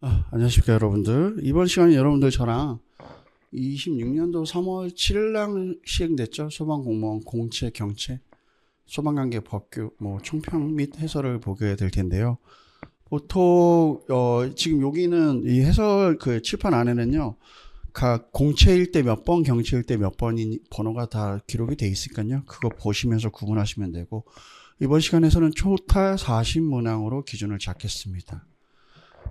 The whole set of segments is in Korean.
안녕하십니까 여러분들. 이번 시간에 여러분들 저랑 26년도 3월 7일날 시행됐죠. 소방공무원 공채 경채 소방관계 법규 총평 및 해설을 보게 될 텐데요. 보통 지금 여기는 이 해설 그 칠판 안에는요, 각 공채일 때 몇 번, 경채일 때 몇 번인 번호가 다 기록이 돼 있으니까요. 그거 보시면서 구분하시면 되고, 이번 시간에서는 토탈 40문항으로 기준을 잡겠습니다.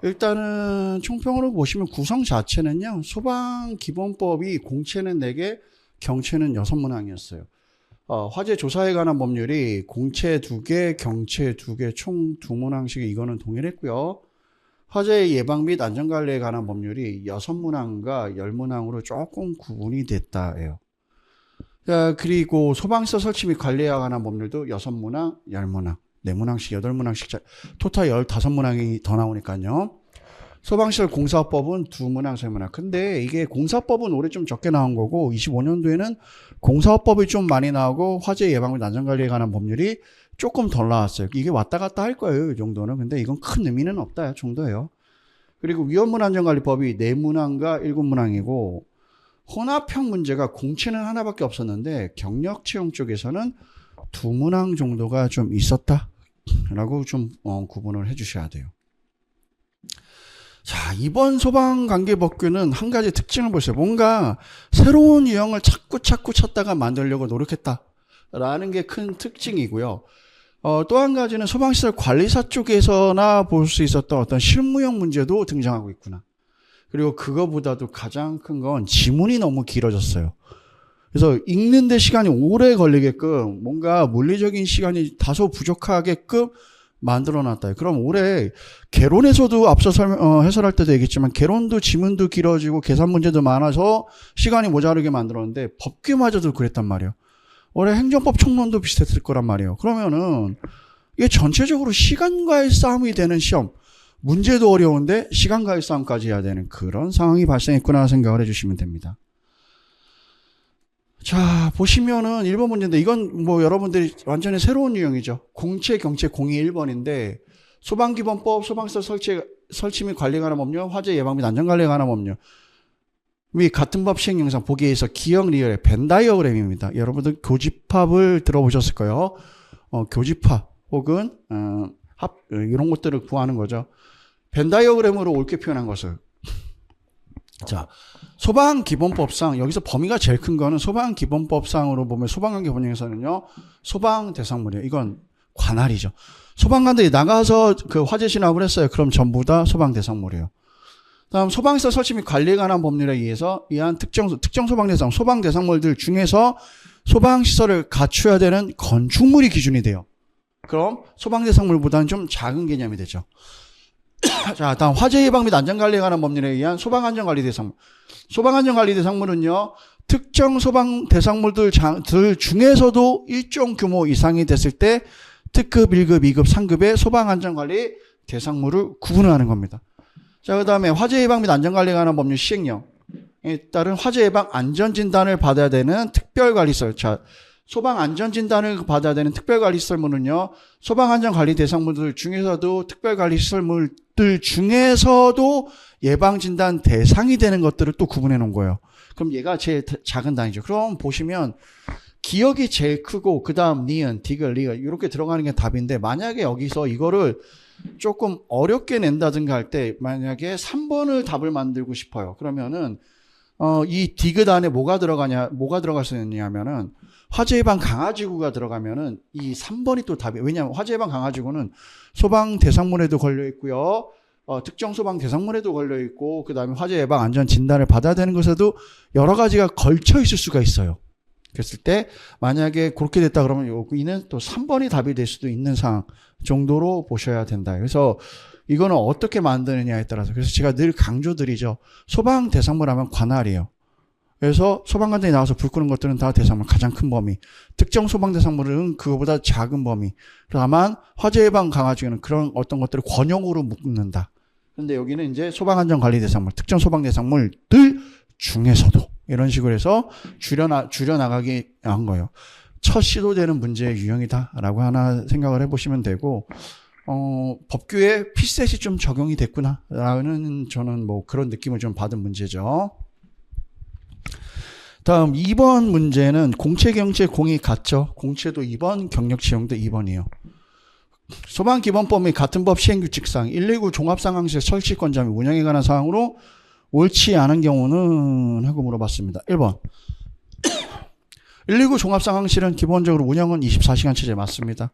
일단은 총평으로 보시면 구성 자체는요, 소방기본법이 공채는 4개, 경채는 6문항이었어요. 화재 조사에 관한 법률이 공채 2개, 경채 2개, 총 2문항씩 이거는 동일했고요. 화재 예방 및 안전관리에 관한 법률이 6문항과 10문항으로 조금 구분이 됐다예요. 그리고 소방시설 설치 및 관리에 관한 법률도 6문항, 10문항, 4문항씩, 8문항씩, 토탈 15문항이 더 나오니까요. 소방시설 공사법은 2문항, 3문항. 근데 이게 공사법은 올해 좀 적게 나온 거고, 25년도에는 공사법이 좀 많이 나오고, 화재 예방 및 안전관리에 관한 법률이 조금 덜 나왔어요. 이게 왔다 갔다 할 거예요, 이 정도는. 근데 이건 큰 의미는 없다 정도예요. 그리고 위험물 안전관리법이 4문항과 7문항이고, 혼합형 문제가 공채는 하나밖에 없었는데, 경력 채용 쪽에서는 2문항 정도가 좀 있었다라고 좀 구분을 해주셔야 돼요. 자, 이번 소방관계법규는 한 가지 특징을 보세요. 뭔가 새로운 유형을 자꾸 찾다가 만들려고 노력했다라는 게 큰 특징이고요. 또 한 가지는 소방시설 관리사 쪽에서나 볼 수 있었던 어떤 실무형 문제도 등장하고 있구나. 그리고 그거보다도 가장 큰 건 지문이 너무 길어졌어요. 그래서 읽는데 시간이 오래 걸리게끔 뭔가 물리적인 시간이 다소 부족하게끔 만들어놨다. 그럼 올해 개론에서도 앞서 해설할 때도 얘기했지만 개론도 지문도 길어지고 계산 문제도 많아서 시간이 모자르게 만들었는데 법규마저도 그랬단 말이에요. 올해 행정법 총론도 비슷했을 거란 말이에요. 그러면은 이게 전체적으로 시간과의 싸움이 되는 시험, 문제도 어려운데 시간과의 싸움까지 해야 되는 그런 상황이 발생했구나 생각을 해주시면 됩니다. 자, 보시면은 1번 문제인데 이건 여러분들이 완전히 새로운 유형이죠. 공채, 경채 01번인데 소방기본법, 소방시설 설치 및 관리에 관한 법률, 화재 예방 및 안전관리에 관한 법률 및 같은 법 시행 영상 보기에서 기억 리얼의 벤 다이어그램입니다. 여러분들 교집합을 들어보셨을 거예요. 교집합 혹은 이런 것들을 구하는 거죠. 벤 다이어그램으로 옳게 표현한 것을. 자, 소방기본법상 여기서 범위가 제일 큰 거는 소방기본법상으로 보면 소방관계 분야에서는요, 소방대상물이에요. 이건 관할이죠. 소방관들이 나가서 그 화재 진압을 했어요. 그럼 전부 다 소방대상물이에요. 다음 소방시설 설치 및 관리에 관한 법률에 의해서 이한 특정 소방대상, 소방대상물들 중에서 소방시설을 갖춰야 되는 건축물이 기준이 돼요. 그럼 소방대상물보다는 좀 작은 개념이 되죠. 자, 다음 화재 예방 및 안전관리에 관한 법률에 의한 소방안전관리 대상물. 소방안전관리 대상물은요, 특정 소방 대상물들 중에서도 일정 규모 이상이 됐을 때 특급, 1급, 2급, 3급의 소방안전관리 대상물을 구분하는 겁니다. 자, 그 다음에 화재 예방 및 안전관리에 관한 법률 시행령에 따른 화재 예방 안전진단을 받아야 되는 특별관리시설. 자, 소방안전진단을 받아야 되는 특별관리시설물은요, 소방안전관리 대상물들 중에서도 특별관리시설물들 중에서도 예방진단 대상이 되는 것들을 또 구분해 놓은 거예요. 그럼 얘가 제일 작은 단위죠. 그럼 보시면 기억이 제일 크고 그 다음 니은, 디귿, 리을 이렇게 들어가는 게 답인데, 만약에 여기서 이거를 조금 어렵게 낸다든가 할 때 만약에 3번을 답을 만들고 싶어요. 그러면은 이 디귿 안에 뭐가 들어갈 수 있냐면은 화재 예방 강화지구가 들어가면은 이 3번이 또 답이에요. 왜냐하면 화재 예방 강화지구는 소방 대상물에도 걸려 있고요. 특정 소방 대상물에도 걸려 있고, 그 다음에 화재 예방 안전 진단을 받아야 되는 것에도 여러 가지가 걸쳐 있을 수가 있어요. 그랬을 때 만약에 그렇게 됐다 그러면 여기는 또 3번이 답이 될 수도 있는 상황 정도로 보셔야 된다. 그래서 이거는 어떻게 만드느냐에 따라서, 그래서 제가 늘 강조드리죠. 소방 대상물 하면 관할이에요. 그래서 소방관들이 나와서 불 끄는 것들은 다 대상물, 가장 큰 범위. 특정 소방 대상물은 그거보다 작은 범위. 다만 화재 예방 강화지구는 그런 어떤 것들을 권역으로 묶는다. 근데 여기는 이제 소방안전관리 대상물, 특정 소방 대상물들 중에서도 이런 식으로 해서 줄여나가게 한 거예요. 첫 시도되는 문제의 유형이다라고 하나 생각을 해보시면 되고, 법규에 피셋이 좀 적용이 됐구나라는 저는 뭐 그런 느낌을 좀 받은 문제죠. 다음 2번 문제는 공채, 경채, 공이 같죠. 공채도 2번, 경력 채용도 2번이에요. 소방기본법 및 같은 법 시행규칙상 119 종합상황실 설치권자 및 운영에 관한 사항으로 옳지 않은 경우는 하고 물어봤습니다. 1번 119 종합상황실은 기본적으로 운영은 24시간 체제 맞습니다.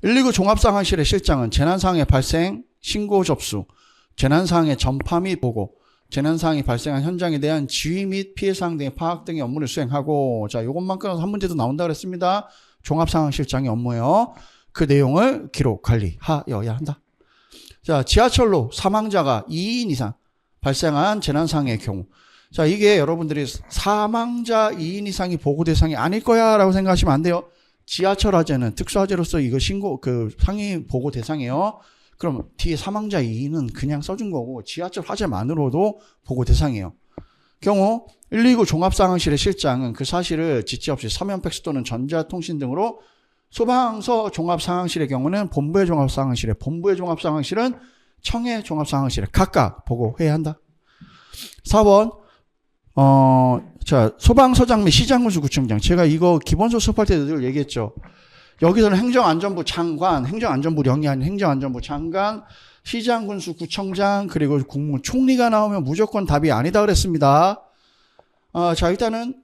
119 종합상황실의 실장은 재난상황의 발생, 신고 접수, 재난상황의 전파 및 보고, 재난상황이 발생한 현장에 대한 지휘 및 피해사항 등의 파악 등의 업무를 수행하고, 자, 요것만 끊어서 한 문제도 나온다 그랬습니다. 종합상황실장의 업무요. 그 내용을 기록, 관리하여야 한다. 자, 지하철로 사망자가 2인 이상 발생한 재난상황의 경우. 자, 이게 여러분들이 사망자 2인 이상이 보고 대상이 아닐 거야 라고 생각하시면 안 돼요. 지하철 화재는 특수화재로서 이거 신고, 상위 보고 대상이에요. 그럼 뒤에 사망자 2인은 그냥 써준 거고, 지하철 화재만으로도 보고 대상이에요. 경우, 119 종합상황실의 실장은 그 사실을 지체 없이 서면 팩스 또는 전자통신 등으로 소방서 종합상황실의 경우는 본부의 종합상황실은 청해 종합상황실에 각각 보고해야 한다. 4번, 자, 소방서장 및 시장군수구청장. 제가 이거 기본서 수업할 때도 늘 얘기했죠. 여기서는 행정안전부 장관, 행정안전부령이 아닌 행정안전부 장관, 시장군수구청장, 그리고 국무총리가 나오면 무조건 답이 아니다 그랬습니다. 자, 일단은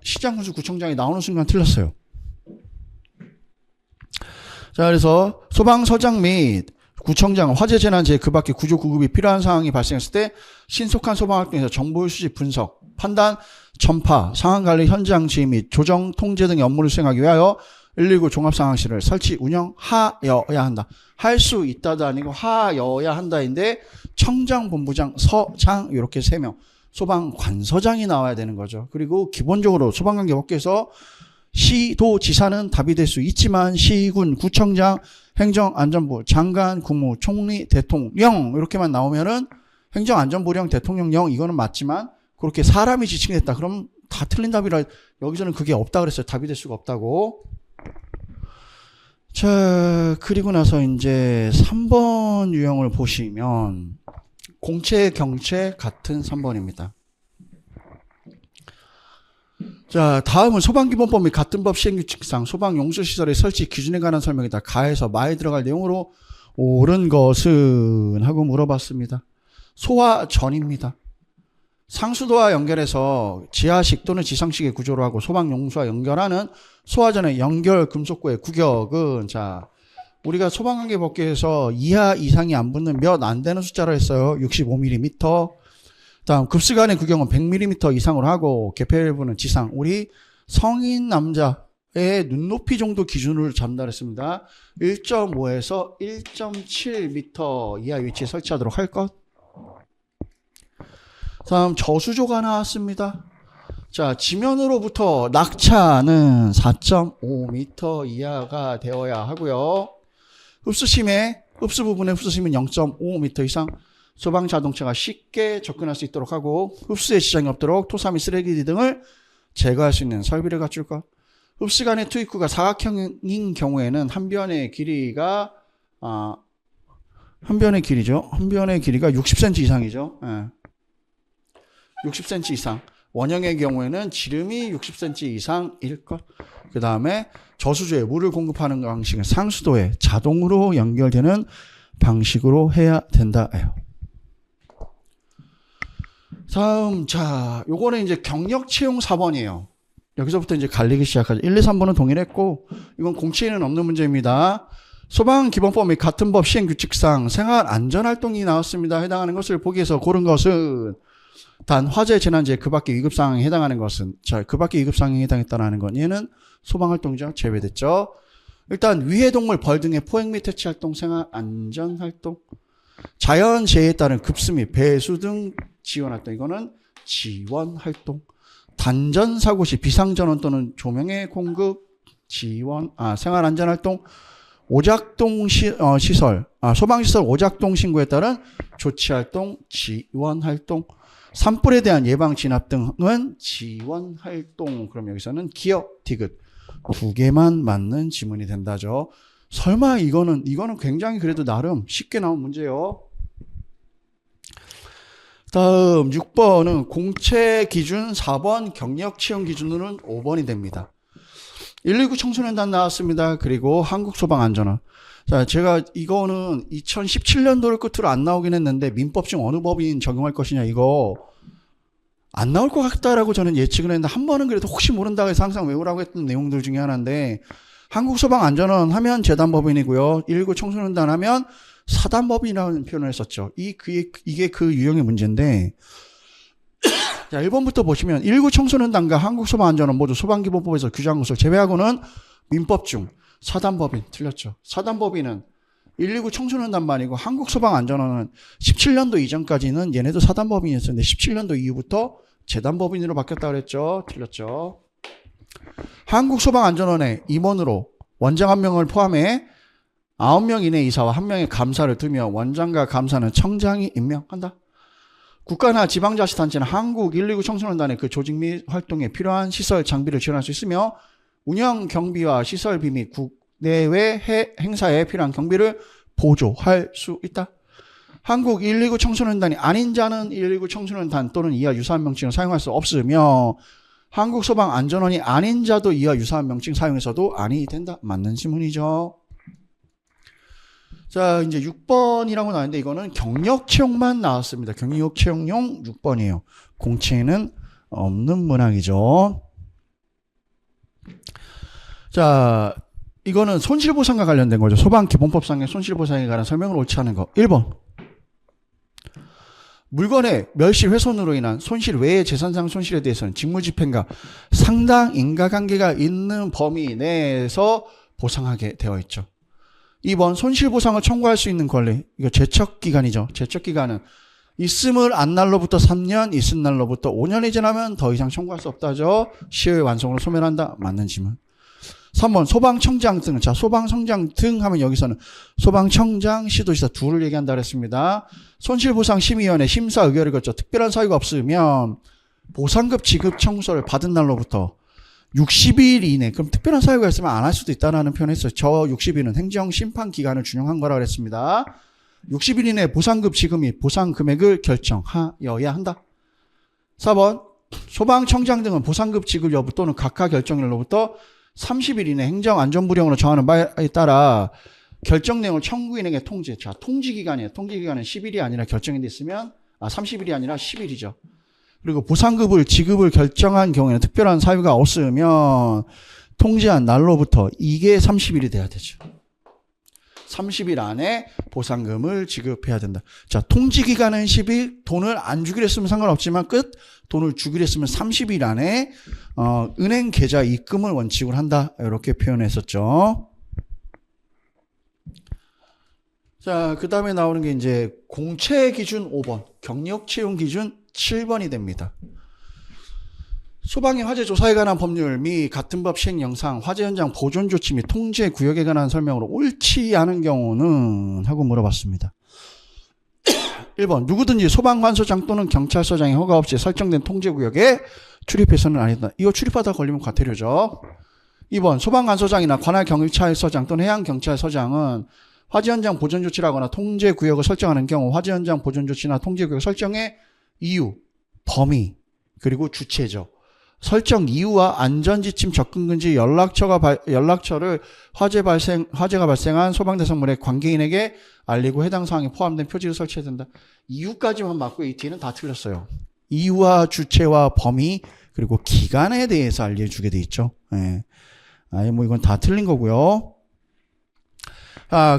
시장군수구청장이 나오는 순간 틀렸어요. 자, 그래서 소방서장 및 구청장, 화재 재난재 그 밖에 구조 구급이 필요한 상황이 발생했을 때 신속한 소방활동에서 정보 수집 분석, 판단, 전파, 상황관리, 현장 지휘 및 조정, 통제 등의 업무를 수행하기 위하여 119 종합상황실을 설치, 운영하여야 한다. 할 수 있다도 아니고 하여야 한다인데 청장, 본부장, 서장 이렇게 3명. 소방관서장이 나와야 되는 거죠. 그리고 기본적으로 소방관계법규에서 시도지사는 답이 될 수 있지만 시군, 구청장, 행정안전부, 장관, 국무총리, 대통령 이렇게만 나오면은 행정안전부령, 대통령령 이거는 맞지만 그렇게 사람이 지칭됐다. 그럼 다 틀린 답이라 여기서는 그게 없다 그랬어요. 답이 될 수가 없다고. 자, 그리고 나서 이제 3번 유형을 보시면 공채, 경채 같은 3번입니다. 자, 다음은 소방기본법 및 같은 법 시행규칙상 소방용수시설의 설치 기준에 관한 설명이다. 가에서 마에 들어갈 내용으로 옳은 것은 하고 물어봤습니다. 소화전입니다. 상수도와 연결해서 지하식 또는 지상식의 구조로 하고 소방용수와 연결하는 소화전의 연결 금속구의 구격은, 자, 우리가 소방관계법규에서 이하 이상이 안 붙는 몇 안 되는 숫자로 했어요. 65mm. 다음 급수간의 구경은 100mm 이상으로 하고 개폐일부는 지상. 우리 성인 남자의 눈높이 정도 기준으로 전달했습니다. 1.5에서 1.7m 이하 위치에 설치하도록 할 것. 다음 저수조가 나왔습니다. 자, 지면으로부터 낙차는 4.5m 이하가 되어야 하고요. 흡수 부분의 흡수심은 0.5m 이상. 소방 자동차가 쉽게 접근할 수 있도록 하고 흡수에 지장이 없도록 토사 및 쓰레기 등을 제거할 수 있는 설비를 갖출 것. 흡수관의 투입구가 사각형인 경우에는 한 변의 길이가 60cm 이상이죠. 예. 60cm 이상. 원형의 경우에는 지름이 60cm 이상일 것. 그 다음에 저수조에 물을 공급하는 방식은 상수도에 자동으로 연결되는 방식으로 해야 된다예요. 다음, 자, 요거는 이제 경력 채용 4번이에요. 여기서부터 이제 갈리기 시작하죠. 1, 2, 3번은 동일했고, 이건 공채에는 없는 문제입니다. 소방기본법 및 같은 법 시행규칙상 생활안전활동이 나왔습니다. 해당하는 것을 보기 위해서 고른 것은 단 화재, 재난재, 그 밖의 위급상황에 해당하는 것은, 자, 그 밖의 위급상황에 해당했다는 건 얘는 소방활동이죠. 제외됐죠. 일단 위해동물, 벌 등의 포획 및 퇴치활동, 생활안전활동, 자연재해에 따른 급수 및 배수 등 지원활동, 이거는 지원활동. 단전사고 시 비상전원 또는 조명의 공급, 지원, 생활안전활동, 오작동 시설, 소방시설 오작동 신고에 따른 조치활동, 지원활동, 산불에 대한 예방 진압 등은 지원활동. 그럼 여기서는 기억, 디귿 두 개만 맞는 지문이 된다죠. 설마 이거는 굉장히 그래도 나름 쉽게 나온 문제요. 다음 6번은 공채 기준 4번, 경력 채용 기준으로는 5번이 됩니다. 119 청소년단 나왔습니다. 그리고 한국소방안전원. 자, 제가 이거는 2017년도를 끝으로 안 나오긴 했는데 민법 중 어느 법인 적용할 것이냐 이거 안 나올 것 같다라고 저는 예측을 했는데 한 번은 그래도 혹시 모른다고 해서 항상 외우라고 했던 내용들 중에 하나인데 한국소방안전원 하면 재단법인이고요. 119 청소년단 하면 사단법인이라는 표현을 했었죠. 이게 그 유형의 문제인데 자, 1번부터 보시면 119 청소년단과 한국소방안전원 모두 소방기본법에서 규정한 것을 제외하고는 민법 중 사단법인 틀렸죠. 사단법인은 119 청소년단만이고 한국소방안전원은 17년도 이전까지는 얘네도 사단법인이었는데 17년도 이후부터 재단법인으로 바뀌었다고 그랬죠. 틀렸죠. 한국소방안전원에 임원으로 원장 1명을 포함해 9명 이내 이사와 1명의 감사를 두며 원장과 감사는 청장이 임명한다. 국가나 지방자치단체는 한국 119 청소년단의 그 조직 및 활동에 필요한 시설 장비를 지원할 수 있으며 운영 경비와 시설비 및 국내외 행사에 필요한 경비를 보조할 수 있다. 한국 119 청소년단이 아닌 자는 119 청소년단 또는 이하 유사한 명칭을 사용할 수 없으며 한국소방안전원이 아닌 자도 이하 유사한 명칭 사용해서도 아니 된다. 맞는 지문이죠. 자, 이제 6번이라고 나왔는데 이거는 경력 채용만 나왔습니다. 경력 채용용 6번이에요. 공채에는 없는 문항이죠. 자, 이거는 손실보상과 관련된 거죠. 소방기본법상의 손실보상에 관한 설명을 옳지 않은 거. 1번. 물건의 멸실 훼손으로 인한 손실 외의 재산상 손실에 대해서는 직무집행과 상당 인과관계가 있는 범위 내에서 보상하게 되어 있죠. 2번 손실보상을 청구할 수 있는 권리. 이거 제척기간이죠. 제척기간은 있음을 안 날로부터 3년, 있은 날로부터 5년이 지나면 더 이상 청구할 수 없다죠. 시효의 완성으로 소멸한다. 맞는 지문. 3번 소방청장 등. 자, 소방청장 등 하면 여기서는 소방청장, 시도지사 둘을 얘기한다 그랬습니다. 손실보상심의위원회 심사 의결을 거쳐 특별한 사유가 없으면 보상급 지급 청구서를 받은 날로부터 60일 이내, 그럼 특별한 사유가 있으면 안 할 수도 있다는 표현을 했어요. 저 60일은 행정심판기간을 준용한 거라고 했습니다. 60일 이내 보상급 지급 및 보상 금액을 결정하여야 한다. 4번 소방청장 등은 보상급 지급 여부 또는 각하 결정일로부터 30일 이내 행정안전부령으로 정하는 바에 따라 결정 내용을 청구인에게 통지. 자, 통지기간이에요. 통지기간은 10일이 아니라 결정이 됐으면 30일이 아니라 10일이죠. 그리고 보상급을 지급을 결정한 경우에는 특별한 사유가 없으면 통지한 날로부터 이게 30일이 돼야 되죠. 30일 안에 보상금을 지급해야 된다. 자, 통지기간은 10일, 돈을 안 주기로 했으면 상관없지만 돈을 주기로 했으면 30일 안에 은행 계좌 입금을 원칙으로 한다. 이렇게 표현했었죠. 자, 그 다음에 나오는 게 이제 공채 기준 5번, 경력 채용 기준 7번이 됩니다. 소방의 화재 조사에 관한 법률 및 같은 법 시행 영상, 화재 현장 보존 조치 및 통제 구역에 관한 설명으로 옳지 않은 경우는 하고 물어봤습니다. 1번 누구든지 소방관소장 또는 경찰서장의 허가 없이 설정된 통제 구역에 출입해서는 안 된다. 이거 출입하다 걸리면 과태료죠. 2번 소방관소장이나 관할 경찰서장 또는 해양경찰서장은 화재 현장 보존 조치를 하거나 통제 구역을 설정하는 경우 화재 현장 보존 조치나 통제 구역 설정의 이유, 범위, 그리고 주체죠. 설정 이유와 안전지침 접근금지 연락처를 화재가 발생한 소방대상물의 관계인에게 알리고 해당 사항에 포함된 표지를 설치해야 된다. 이유까지만 맞고 이 뒤는 다 틀렸어요. 이유와 주체와 범위 그리고 기간에 대해서 알려주게 돼 있죠. 예. 뭐 이건 다 틀린 거고요.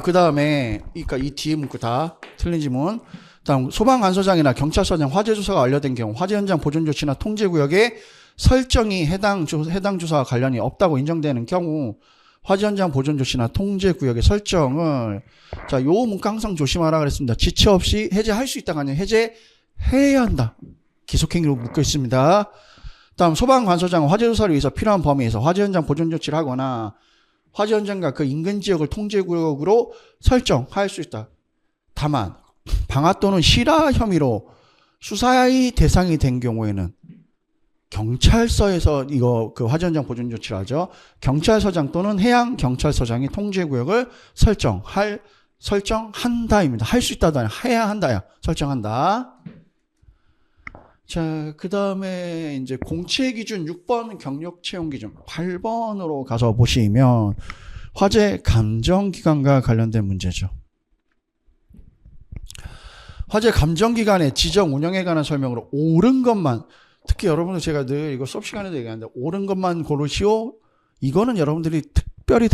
그 다음에 그러니까 이 뒤에 문구 다 틀린 지문. 다음 소방관소장이나 경찰서장 화재 조사가 완료된 경우 화재 현장 보존 조치나 통제 구역에 설정이 해당 조사와 관련이 없다고 인정되는 경우 화재 현장 보존 조치나 통제 구역의 설정을 자, 요 문구 항상 조심하라 그랬습니다. 지체 없이 해제할 수 있다가 아니라 해제해야 한다. 기속행위로 묶여 있습니다. 다음 소방관소장은 화재 조사를 위해서 필요한 범위에서 화재 현장 보존 조치를 하거나 화재 현장과 그 인근 지역을 통제 구역으로 설정할 수 있다. 다만 방화 또는 실화 혐의로 수사의 대상이 된 경우에는 경찰서에서 이거 그 화재 현장 보존 조치를 하죠. 경찰서장 또는 해양 경찰서장이 통제 구역을 설정한다입니다. 할 수 있다도 아니라 해야 한다야. 설정한다. 자, 그 다음에 이제 공채 기준 6번 경력 채용 기준 8번으로 가서 보시면 화재 감정 기간과 관련된 문제죠. 화재 감정 기간의 지정 운영에 관한 설명으로 옳은 것만, 특히 여러분들 제가 늘 이거 수업 시간에도 얘기하는데 옳은 것만 고르시오. 이거는 여러분들이 특별히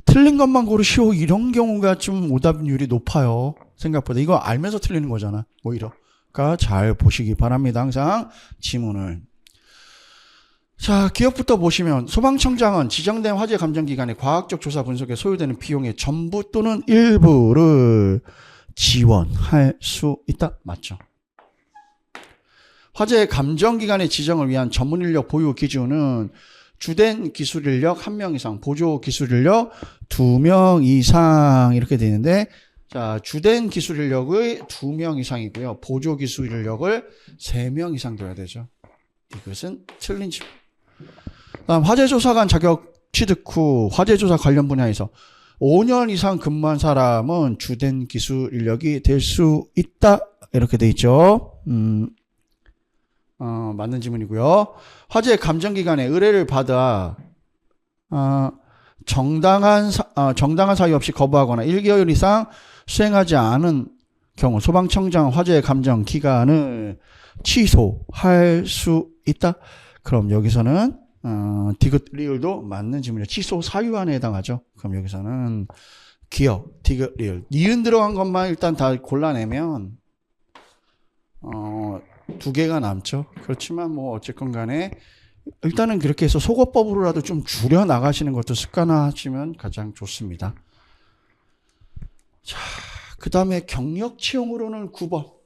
틀린 것만 고르시오. 이런 경우가 좀 오답률이 높아요. 생각보다. 이거 알면서 틀리는 거잖아. 오히려. 그러니까 잘 보시기 바랍니다. 항상 지문을. 자, 기억부터 보시면 소방청장은 지정된 화재 감정 기간에 과학적 조사 분석에 소요되는 비용의 전부 또는 일부를 지원할 수 있다. 맞죠? 화재 감정 기간의 지정을 위한 전문 인력 보유 기준은 주된 기술 인력 1명 이상, 보조 기술 인력 2명 이상 이렇게 되는데, 자, 주된 기술 인력의 2명 이상이고요. 보조 기술 인력을 3명 이상 둬야 되죠. 이것은 틀린 집. 다음 화재조사관 자격 취득 후 화재조사 관련 분야에서 5년 이상 근무한 사람은 주된 기술 인력이 될 수 있다. 이렇게 돼 있죠. 맞는 질문이고요. 화재 감정 기간에 의뢰를 받아 정당한 사유 없이 거부하거나 1개월 이상 수행하지 않은 경우 소방청장 화재 감정 기간을 취소할 수 있다. 그럼 여기서는 디귿 리을도 맞는 질문이에요. 취소 사유안에 해당하죠. 그럼 여기서는 기억, 디귿 리을, 니은 들어간 것만 일단 다 골라내면 2개가 남죠. 그렇지만 뭐 어쨌건 간에 일단은 그렇게 해서 속어법으로라도 좀 줄여 나가시는 것도 습관화하시면 가장 좋습니다. 자, 그 다음에 경력 채용으로는 9번.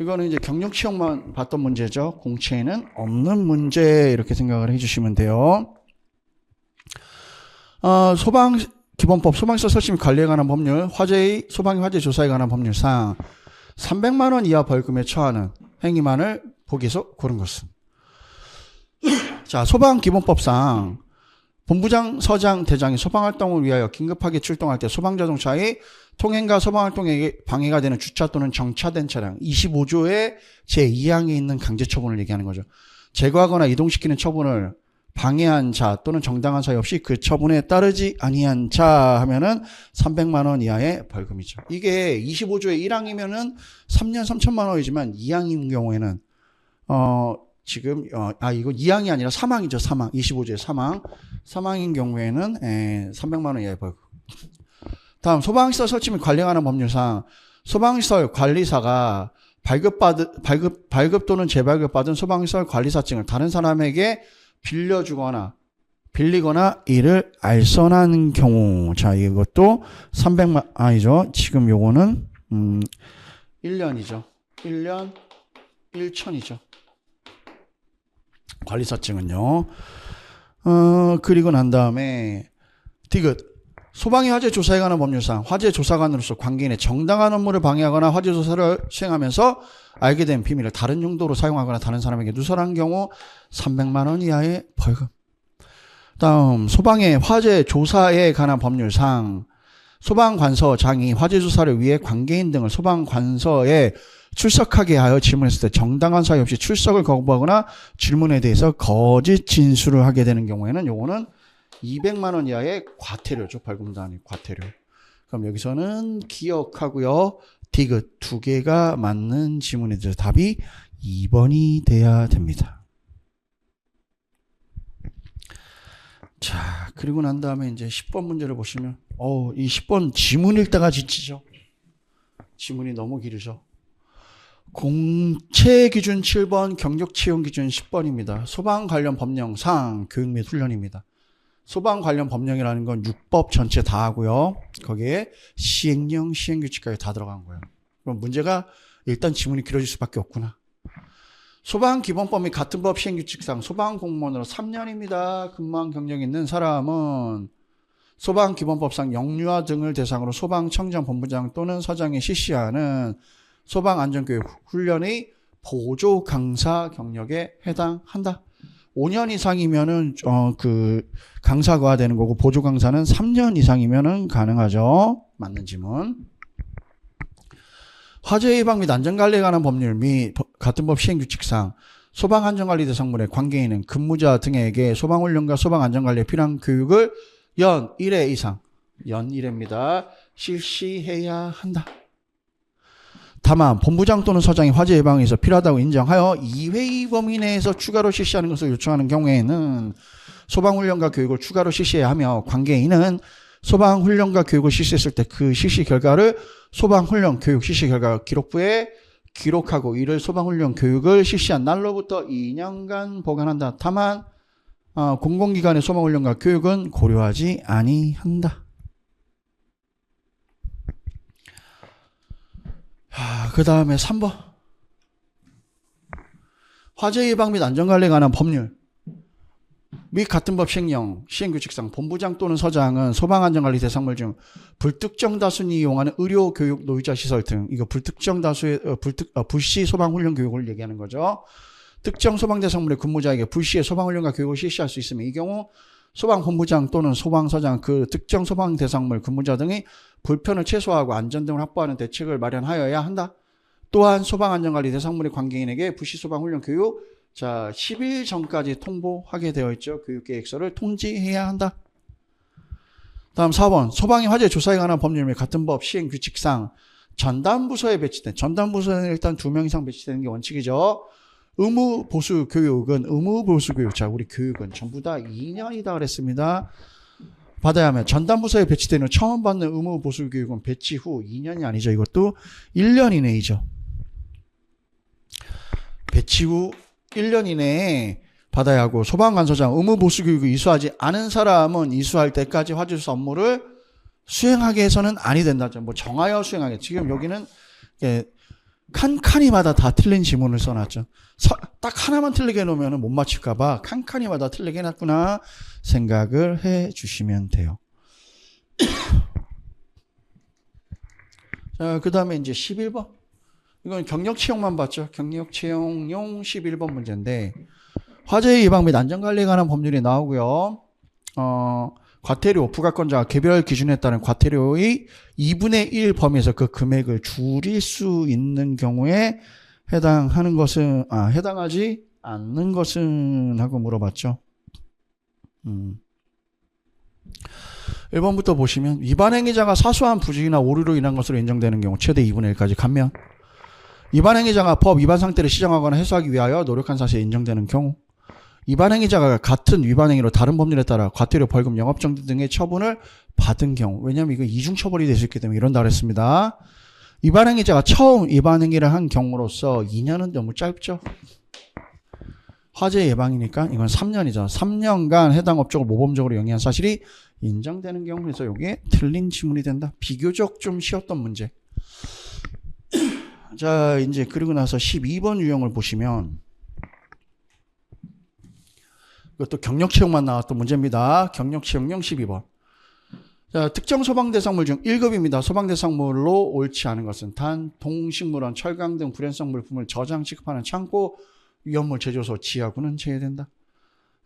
이거는 이제 경력 채용만 봤던 문제죠. 공채에는 없는 문제 이렇게 생각을 해주시면 돼요. 소방기본법, 소방시설 설치 및 관리에 관한 법률, 소방의 화재 조사에 관한 법률상 300만 원 이하 벌금에 처하는 행위만을 보기에서 고른 것은. 자, 소방기본법상 본부장, 서장, 대장이 소방활동을 위하여 긴급하게 출동할 때 소방자동차의 통행과 소방활동에 방해가 되는 주차 또는 정차된 차량 25조의 제2항에 있는 강제처분을 얘기하는 거죠. 제거하거나 이동시키는 처분을 방해한 자 또는 정당한 사유 없이 그 처분에 따르지 아니한 자 하면은 300만 원 이하의 벌금이죠. 이게 25조의 1항이면은 3년 3천만 원이지만 2항인 경우에는 지금 이거 2항이 아니라 3항이죠. 3항. 25조의 3항인 경우에는 300만 원 이하의 벌금. 다음 소방시설 설치 및 관리에 관한 법률상 소방시설 관리사가 발급 또는 재발급받은 소방시설 관리사증을 다른 사람에게 빌리거나 이를 알선한 경우. 자, 이것도 300만 아니죠. 지금 요거는 1년이죠. 1년 1천이죠. 관리사증은요. 그리고 난 다음에 디귿 소방의 화재 조사에 관한 법률상 화재 조사관으로서 관계인의 정당한 업무를 방해하거나 화재 조사를 수행하면서 알게 된 비밀을 다른 용도로 사용하거나 다른 사람에게 누설한 경우 300만 원 이하의 벌금. 다음 소방의 화재 조사에 관한 법률상 소방관서장이 화재 조사를 위해 관계인 등을 소방관서에 출석하게 하여 질문했을 때 정당한 사유 없이 출석을 거부하거나 질문에 대해서 거짓 진술을 하게 되는 경우에는 요거는 200만 원 이하의 과태료죠. 벌금도 아니고 과태료. 그럼 여기서는 기억하고요. 디귿 2개가 맞는 지문에 대해서 답이 2번이 돼야 됩니다. 자, 그리고 난 다음에 이제 10번 문제를 보시면 이 10번 지문 읽다가 지치죠. 지문이 너무 길으죠. 공채 기준 7번, 경력 채용 기준 10번입니다. 소방 관련 법령상 교육 및 훈련입니다. 소방 관련 법령이라는 건 6법 전체 다 하고요. 거기에 시행령, 시행규칙까지 다 들어간 거예요. 그럼 문제가 일단 지문이 길어질 수밖에 없구나. 소방기본법 및 같은 법 시행규칙상 소방공무원으로 3년입니다. 근무한 경력이 있는 사람은 소방기본법상 영유아 등을 대상으로 소방청장, 본부장 또는 서장이 실시하는 소방안전교육 훈련의 보조 강사 경력에 해당한다. 5년 이상이면은 그 강사가 되는 거고 보조 강사는 3년 이상이면은 가능하죠. 맞는 지문. 화재 예방 및 안전관리에 관한 법률 및 같은 법 시행규칙상 소방안전관리 대상물의 관계인은 근무자 등에게 소방훈련과 소방안전관리에 필요한 교육을 연 1회 이상, 연 1회입니다. 실시해야 한다. 다만 본부장 또는 서장이 화재 예방에 있어 필요하다고 인정하여 2회 범위 내에서 추가로 실시하는 것을 요청하는 경우에는 소방훈련과 교육을 추가로 실시해야 하며 관계인은 소방훈련과 교육을 실시했을 때 그 실시 결과를 소방훈련 교육 실시 결과 기록부에 기록하고 이를 소방훈련 교육을 실시한 날로부터 2년간 보관한다. 다만 공공기관의 소방훈련과 교육은 고려하지 아니한다. 그 다음에 3번 화재 예방 및 안전관리에 관한 법률 및 같은 법 시행령 시행규칙상 본부장 또는 서장은 소방안전관리 대상물 중 불특정 다수니 이용하는 의료, 교육, 노유자 시설 등 이거 불특정 다수의 불시 소방훈련 교육을 얘기하는 거죠. 특정 소방대상물의 근무자에게 불시에 소방훈련과 교육을 실시할 수 있으며 이 경우 소방본부장 또는 소방서장 그 특정 소방대상물 근무자 등이 불편을 최소화하고 안전 등을 확보하는 대책을 마련하여야 한다. 또한 소방안전관리 대상물의 관계인에게 불시 소방훈련 교육 10일 전까지 통보하게 되어 있죠. 교육계획서를 통지해야 한다. 다음 4번 소방의 화재 조사에 관한 법률 및 같은 법 시행규칙상 전담부서에 배치된 전담부서에는 일단 2명 이상 배치되는 게 원칙이죠. 의무보수교육은 의무보수교육 우리 교육은 전부 다 2년이다 그랬습니다. 받아야 하면 전담부서에 배치되는 처음 받는 의무보수교육은 배치 후 2년이 아니죠. 이것도 1년 이내이죠. 배치 후 1년 이내에 받아야 하고 소방관서장 의무보수교육을 이수하지 않은 사람은 이수할 때까지 화재조사 업무를 수행하게 해서는 아니 된다. 뭐 정하여 수행하게. 지금 여기는 칸칸이마다 다 틀린 지문을 써놨죠. 딱 하나만 틀리게 해놓으면 못 맞힐까봐 칸칸이마다 틀리게 해놨구나 생각을 해주시면 돼요. 자, 그 다음에 이제 11번. 이건 경력 채용만 봤죠. 경력 채용용 11번 문제인데 화재 예방 및 안전관리에 관한 법률이 나오고요. 과태료, 부가건자가 개별 기준에 따른 과태료의 2분의 1 범위에서 그 금액을 줄일 수 있는 경우에 해당하는 것은, 해당하지 않는 것은 하고 물어봤죠. 1번부터 보시면 위반 행위자가 사소한 부직이나 오류로 인한 것으로 인정되는 경우 최대 2분의 1까지 감면. 위반 행위자가 법 위반 상태를 시정하거나 해소하기 위하여 노력한 사실이 인정되는 경우. 위반 행위자가 같은 위반 행위로 다른 법률에 따라 과태료, 벌금, 영업정지 등의 처분을 받은 경우. 왜냐하면 이거 이중 처벌이 될 수 있기 때문에 이런다 그랬습니다. 위반 행위자가 처음 위반 행위를 한 경우로서 2년은 너무 짧죠. 화재 예방이니까 이건 3년이죠. 3년간 해당 업종을 모범적으로 영위한 사실이 인정되는 경우. 그래서 이게 틀린 지문이 된다. 비교적 좀 쉬웠던 문제. 자, 이제 그리고 나서 12번 유형을 보시면 이것도 경력 채용만 나왔던 문제입니다. 경력 채용용 12번. 자, 특정 소방대상물 중 1급입니다. 소방대상물로 옳지 않은 것은 단, 동식물원, 철강 등 불연성 물품을 저장 취급하는 창고, 위험물 제조소, 지하구는 제외된다.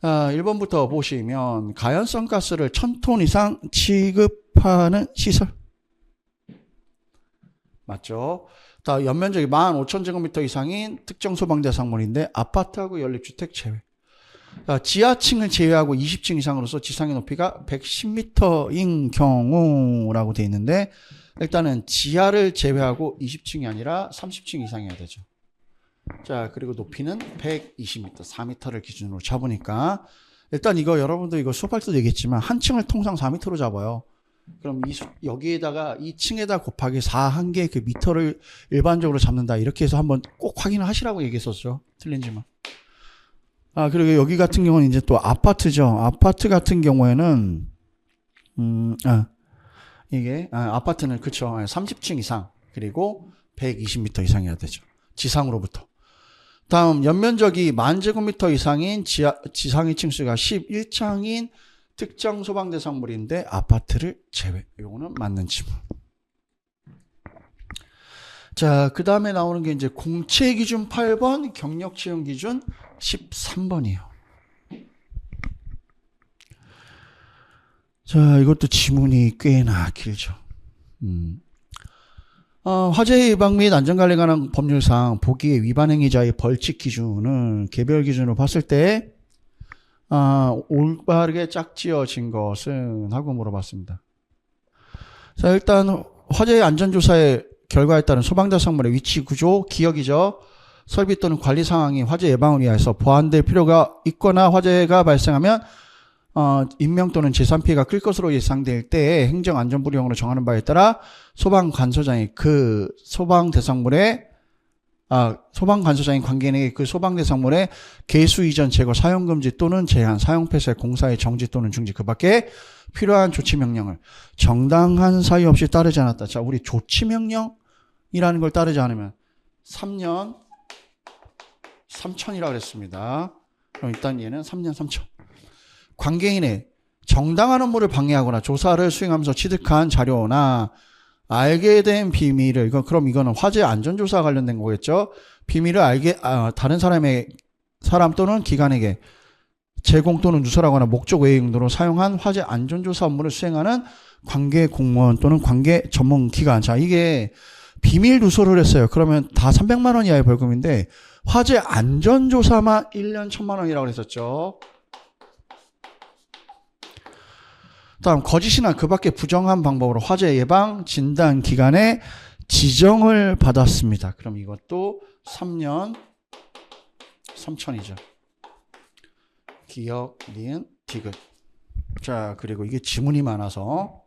1번부터 보시면 가연성 가스를 1000톤 이상 취급하는 시설. 맞죠? 연면적이 15,000제곱미터 이상인 특정 소방대상물인데 아파트하고 연립주택 제외. 지하층을 제외하고 20층 이상으로서 지상의 높이가 110m인 경우라고 되어 있는데 일단은 지하를 제외하고 20층이 아니라 30층 이상이어야 되죠. 자, 그리고 높이는 120m, 4m를 기준으로 잡으니까 일단 이거 여러분들 이거 수업할 때도 얘기했지만 한 층을 통상 4m로 잡아요. 그럼 여기에다가 2층에다 곱하기 4 한 개 그 미터를 일반적으로 잡는다. 이렇게 해서 한번 꼭 확인을 하시라고 얘기했었죠. 틀린지만. 그리고 여기 같은 경우는 이제 또 아파트죠. 아파트 같은 경우에는, 아파트는 그쵸. 30층 이상, 그리고 120m 이상이어야 되죠. 지상으로부터. 다음, 연면적이 10,000제곱미터 이상인 지상의 층수가 11층인 특정 소방대상물인데 아파트를 제외. 요거는 맞는 지문. 자, 그 다음에 나오는 게 이제 공채 기준 8번, 경력 채용 기준 13번이에요. 자, 이것도 지문이 꽤나 길죠. 화재 예방 및 안전관리에 관한 법률상 보기에 위반 행위자의 벌칙 기준은 개별 기준으로 봤을 때 올바르게 짝지어진 것은 하고 물어봤습니다. 자, 일단 화재 안전조사의 결과에 따른 소방대상물의 위치 구조, 기억이죠. 설비 또는 관리 상황이 화재 예방을 위해서 보완될 필요가 있거나 화재가 발생하면 인명 또는 재산 피해가 클 것으로 예상될 때에 행정안전부령으로 정하는 바에 따라 소방관소장이 그 소방대상물의 소방관소장인 관계인에게 그 소방대상물의 개수 이전 제거 사용금지 또는 제한 사용폐쇄 공사의 정지 또는 중지 그 밖에 필요한 조치명령을 정당한 사유 없이 따르지 않았다. 자, 우리 조치명령이라는 걸 따르지 않으면 3년 3천이라고 그랬습니다. 그럼 일단 얘는 3년 3천. 관계인의 정당한 업무를 방해하거나 조사를 수행하면서 취득한 자료나 알게 된 비밀을 그럼 이거는 화재 안전조사 관련된 거겠죠. 비밀을 다른 사람 또는 기관에게 제공 또는 누설하거나 목적 외의 용도로 사용한 화재 안전조사 업무를 수행하는 관계 공무원 또는 관계 전문 기관. 자, 이게 비밀 누설을 했어요. 그러면 다 300만 원 이하의 벌금인데 화재 안전조사만 1년 1,000만 원이라고 했었죠. 다음 거짓이나 그 밖에 부정한 방법으로 화재 예방 진단 기관에 지정을 받았습니다. 그럼 이것도 3년 3천이죠. 기억, 니은, 디귿. 자, 그리고 이게 지문이 많아서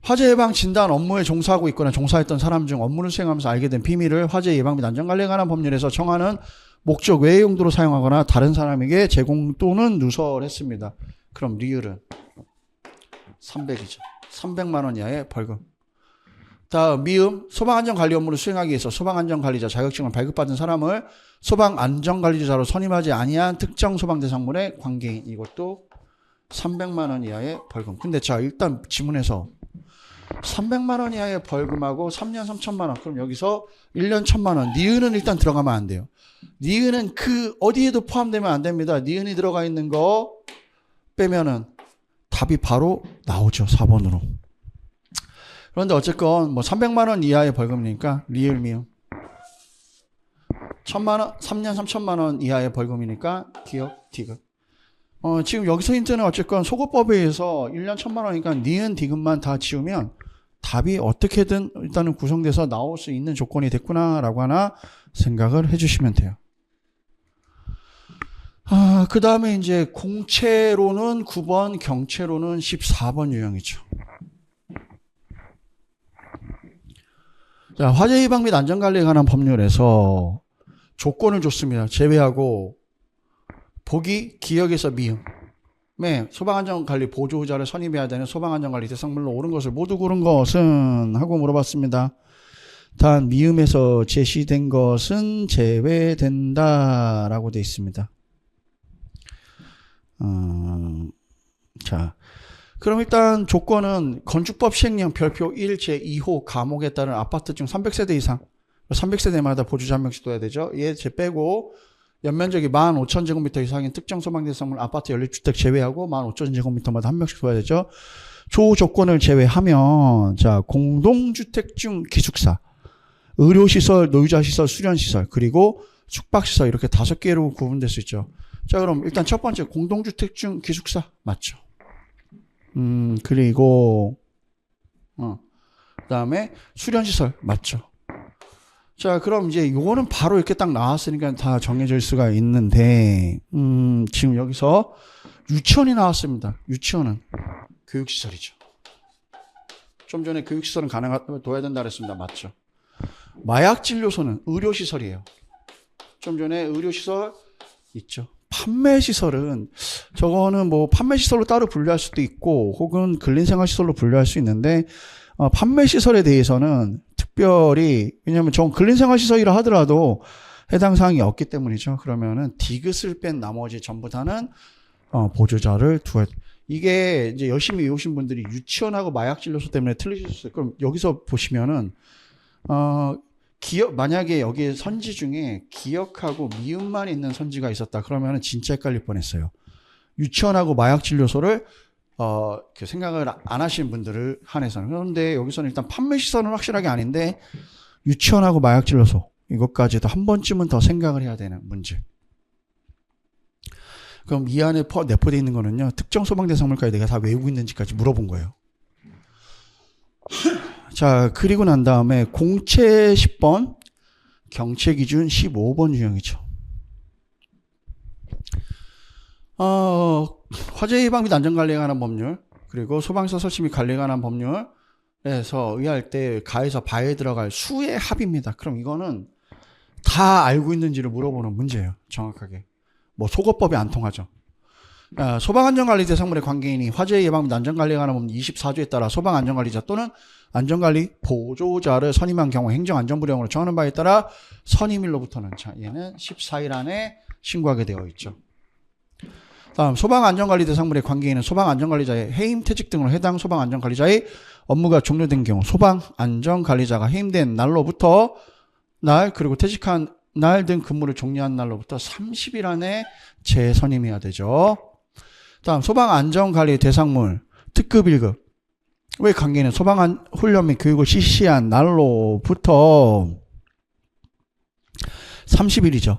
화재 예방 진단 업무에 종사하고 있거나 종사했던 사람 중 업무를 수행하면서 알게 된 비밀을 화재 예방 및 안전관리에 관한 법률에서 정하는 목적 외의 용도로 사용하거나 다른 사람에게 제공 또는 누설했습니다. 그럼 리을은 300이죠. 300만 원 이하의 벌금. 다음 미음 소방안전관리 업무를 수행하기 위해서 소방안전관리자 자격증을 발급받은 사람을 소방안전관리자로 선임하지 아니한 특정 소방대상물의 관계인. 이것도 300만 원 이하의 벌금. 근데 자, 일단 지문에서 300만 원 이하의 벌금하고 3년 3천만 원. 그럼 여기서 1년 1,000만 원. 니은은 일단 들어가면 안 돼요. 니은은 그 어디에도 포함되면 안 됩니다. 니은이 들어가 있는 거 빼면은 답이 바로 나오죠. 4번으로. 그런데 어쨌건 뭐 300만 원 이하의 벌금이니까 리을 미음 1,000만 원, 3년 3천만 원 이하의 벌금이니까 기억 디귿. 지금 여기서 힌트는 어쨌건 소거법에 의해서 1년 1,000만 원이니까 니은 디귿만 다 지우면 답이 어떻게든 일단은 구성돼서 나올 수 있는 조건이 됐구나라고 하나 생각을 해주시면 돼요. 그 다음에 이제 공채로는 9번, 경채로는 14번 유형이죠. 자, 화재 예방 및 안전관리에 관한 법률에서 조건을 줬습니다. 제외하고 보기 기억에서 미음. 소방안전관리 보조자를 선임해야 되는 소방안전관리 대상물로 옳은 것을 모두 고른 것은 하고 물어봤습니다. 단 미음에서 제시된 것은 제외된다라고 되어 있습니다. 자, 그럼 일단 조건은 건축법 시행령 별표 1 제2호 감옥에 따른 아파트중 300세대 이상 300세대마다 보조자 한 명씩 둬야 되죠. 얘 제 빼고 연면적이 15,000제곱미터 이상인 특정 소방대상물 아파트 연립주택 제외하고 15,000제곱미터마다 한 명씩 둬야 되죠. 조 조건을 제외하면 자, 공동주택 중 기숙사, 의료시설, 노유자시설, 수련시설, 그리고 숙박시설 이렇게 5개로 구분될 수 있죠. 자, 그럼 일단 첫 번째 공동주택 중 기숙사 맞죠. 그리고 그다음에 수련시설 맞죠. 자, 그럼 이제 요거는 바로 이렇게 딱 나왔으니까 다 정해질 수가 있는데 지금 여기서 유치원이 나왔습니다. 유치원은 교육시설이죠. 좀 전에 교육시설은 둬야 된다 그랬습니다. 맞죠. 마약진료소는 의료시설이에요. 좀 전에 의료시설 있죠. 판매시설은 저거는 뭐 판매시설로 따로 분류할 수도 있고 혹은 근린생활시설로 분류할 수 있는데 판매시설에 대해서는 특별히 왜냐하면 전 근린생활시설이라 하더라도 해당 사항이 없기 때문이죠. 그러면은 디귿을 뺀 나머지 전부 다는 보조자를 두어야 돼. 이게 이제 열심히 외우신 분들이 유치원하고 마약진료소 때문에 틀리실 수 있어요. 그럼 여기서 보시면은 만약에 여기 선지 중에 기억하고 미음만 있는 선지가 있었다. 그러면 진짜 헷갈릴 뻔했어요. 유치원하고 마약진료소를 생각을 안 하시는 분들을 한해서는. 그런데 여기서는 일단 판매시설은 확실하게 아닌데 유치원하고 마약진료소 이것까지도 한 번쯤은 더 생각을 해야 되는 문제. 그럼 이 안에 내포되어 있는 거는요. 특정 소방대상물까지 내가 다 외우고 있는지까지 물어본 거예요. 자, 그리고 난 다음에 공채 10번, 경채 기준 15번 유형이죠. 화재 예방 및 안전관리에 관한 법률, 그리고 소방서 설치 및 관리에 관한 법률에서 의할 때 가에서 바에 들어갈 수의 합입니다. 그럼 이거는 다 알고 있는지를 물어보는 문제예요. 정확하게. 뭐 속어법이 안 통하죠. 소방안전관리 대상물의 관계인이 화재 예방 및 안전관리에 관한 법률 24조에 따라 소방안전관리자 또는 안전관리 보조자를 선임한 경우 행정안전부령으로 정하는 바에 따라 선임일로부터는, 자, 얘는 14일 안에 신고하게 되어 있죠. 다음, 소방안전관리 대상물의 관계인은 소방안전관리자의 해임, 퇴직 등으로 해당 소방안전관리자의 업무가 종료된 경우 소방안전관리자가 해임된 날로부터 그리고 퇴직한 날 등 근무를 종료한 날로부터 30일 안에 재선임해야 되죠. 다음, 소방안전관리 대상물 특급 1급 왜 관계는 소방훈련 및 교육을 실시한 날로부터 30일이죠.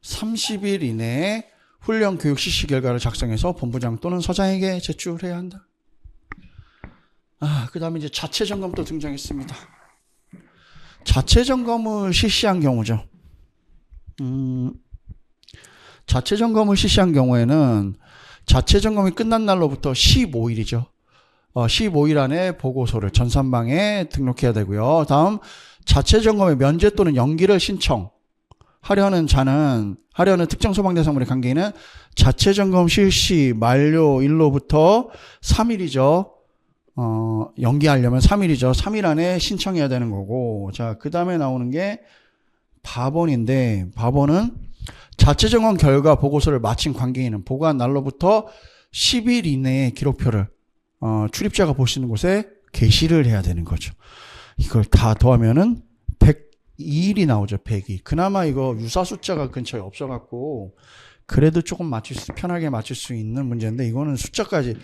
30일 이내에 훈련 교육 실시 결과를 작성해서 본부장 또는 서장에게 제출해야 한다. 그 다음에 이제 자체 점검도 등장했습니다. 자체 점검을 실시한 경우죠. 자체 점검을 실시한 경우에는 자체 점검이 끝난 날로부터 15일이죠. 15일 안에 보고서를 전산방에 등록해야 되고요. 다음, 자체 점검의 면제 또는 연기를 신청하려는 특정 소방대상물의 관계인은 자체 점검 실시 만료일로부터 3일이죠. 연기하려면 3일이죠. 3일 안에 신청해야 되는 거고. 자, 그 다음에 나오는 게 바본인데, 바본은 자체 점검 결과 보고서를 마친 관계인은 보고한 날로부터 10일 이내에 기록표를 출입자가 볼 수 있는 곳에 게시를 해야 되는 거죠. 이걸 다 더하면은 102일이 나오죠. 102일. 그나마 이거 유사 숫자가 근처에 없어갖고 그래도 조금 편하게 맞출 수 있는 문제인데, 이거는 숫자까지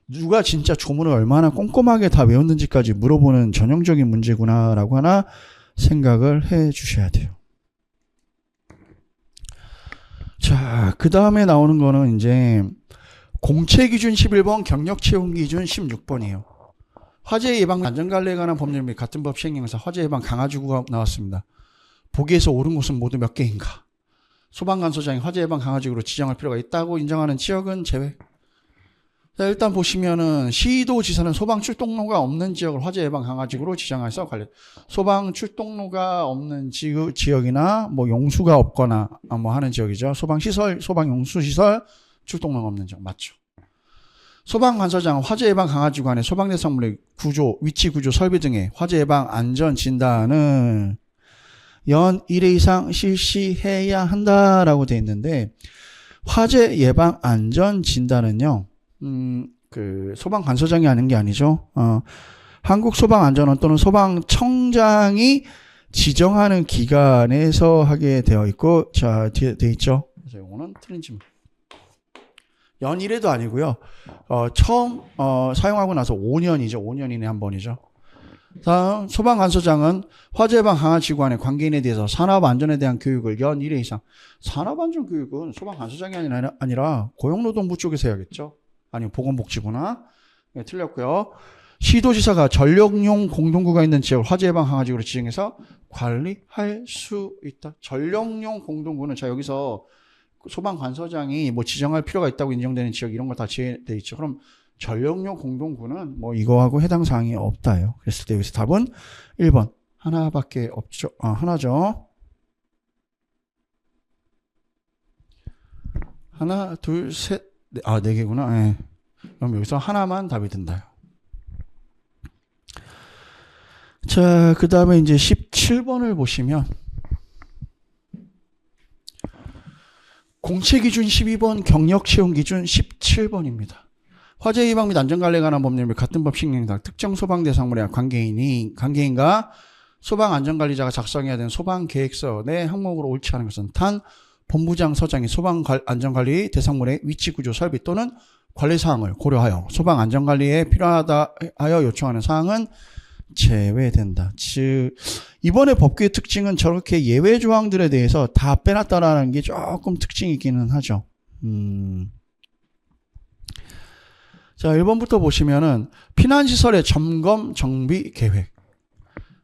누가 진짜 조문을 얼마나 꼼꼼하게 다 외웠는지까지 물어보는 전형적인 문제구나라고 하나 생각을 해 주셔야 돼요. 자, 그 다음에 나오는 거는 이제 공채 기준 11번, 경력 채용 기준 16번이에요. 화재 예방 안전관리에 관한 법률 및 같은 법 시행령에서 화재 예방 강화지구가 나왔습니다. 보기에서 옳은 곳은 모두 몇 개인가? 소방관소장이 화재 예방 강화지구로 지정할 필요가 있다고 인정하는 지역은 제외. 자, 일단 보시면은 시도지사는 소방 출동로가 없는 지역을 화재 예방 강화지구로 지정해서 관리. 소방 출동로가 없는 지역이나 뭐 용수가 없거나 뭐 하는 지역이죠. 소방 시설, 소방 용수 시설 출동로가 없는 지역 맞죠. 소방관서장은 화재 예방 강화지구 안에 소방대상물의 구조, 위치 구조, 설비 등의 화재 예방 안전 진단을 연 1회 이상 실시해야 한다라고 되어 있는데, 화재 예방 안전 진단은요, 소방관서장이 하는 게 아니죠. 한국소방안전원 또는 소방청장이 지정하는 기관에서 하게 되어 있고, 자, 뒤에 되어 있죠. 그래서 이거는 틀린 질문. 연 1회도 아니고요. 처음 사용하고 나서 5년이죠. 5년 이내 한 번이죠. 다음, 소방관서장은 화재 예방 강화지구 안의 관계인에 대해서 산업안전에 대한 교육을 연 1회 이상. 산업안전 교육은 소방관서장이 아니라 고용노동부 쪽에서 해야겠죠. 아니면 보건복지부나. 네, 틀렸고요. 시도지사가 전력용 공동구가 있는 지역을 화재 예방 강화지구로 지정해서 관리할 수 있다. 전력용 공동구는, 자, 여기서 소방관서장이 뭐 지정할 필요가 있다고 인정되는 지역 이런 거 다 제외되어 있죠. 그럼 전력용 공동구는 뭐 이거하고 해당 사항이 없다요. 그랬을 때 여기서 답은 1번. 하나밖에 없죠. 하나죠. 하나, 둘, 셋, 네 개구나. 네. 그럼 여기서 하나만 답이 된다요. 자, 그 다음에 이제 17번을 보시면 공채 기준 12번, 경력 채용 기준 17번입니다. 화재 예방 및 안전관리에 관한 법률 및 같은 법 시행령 특정 소방 대상물의 관계인과 소방안전관리자가 작성해야 되는 소방계획서 내 항목으로 옳지 않은 것은 단 본부장 서장이 소방안전관리 대상물의 위치 구조 설비 또는 관리사항을 고려하여 소방안전관리에 필요하다 하여 요청하는 사항은 제외된다. 즉 이번에 법규의 특징은 저렇게 예외 조항들에 대해서 다 빼놨다라는 게 조금 특징이 있기는 하죠. 자, 1번부터 보시면은 피난시설의 점검 정비 계획,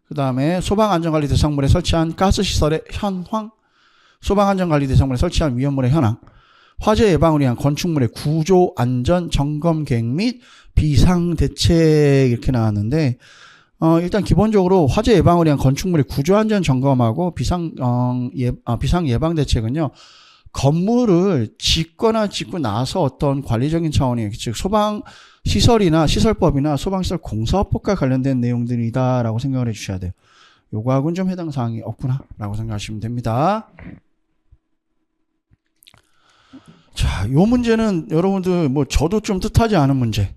그 다음에 소방안전관리 대상물에 설치한 가스시설의 현황, 소방안전관리 대상물에 설치한 위험물의 현황, 화재 예방을 위한 건축물의 구조 안전 점검 계획 및 비상대책 이렇게 나왔는데 일단 기본적으로 화재 예방을 위한 건축물의 구조 안전 점검하고 비상 예방 대책은요. 건물을 짓거나 짓고 나서 어떤 관리적인 차원이 즉 소방 시설이나 시설법이나 소방시설 공사법과 관련된 내용들이다라고 생각을 해 주셔야 돼요. 요거하고는 좀 해당 사항이 없구나라고 생각하시면 됩니다. 자, 요 문제는 여러분들 뭐 저도 좀 뜻하지 않은 문제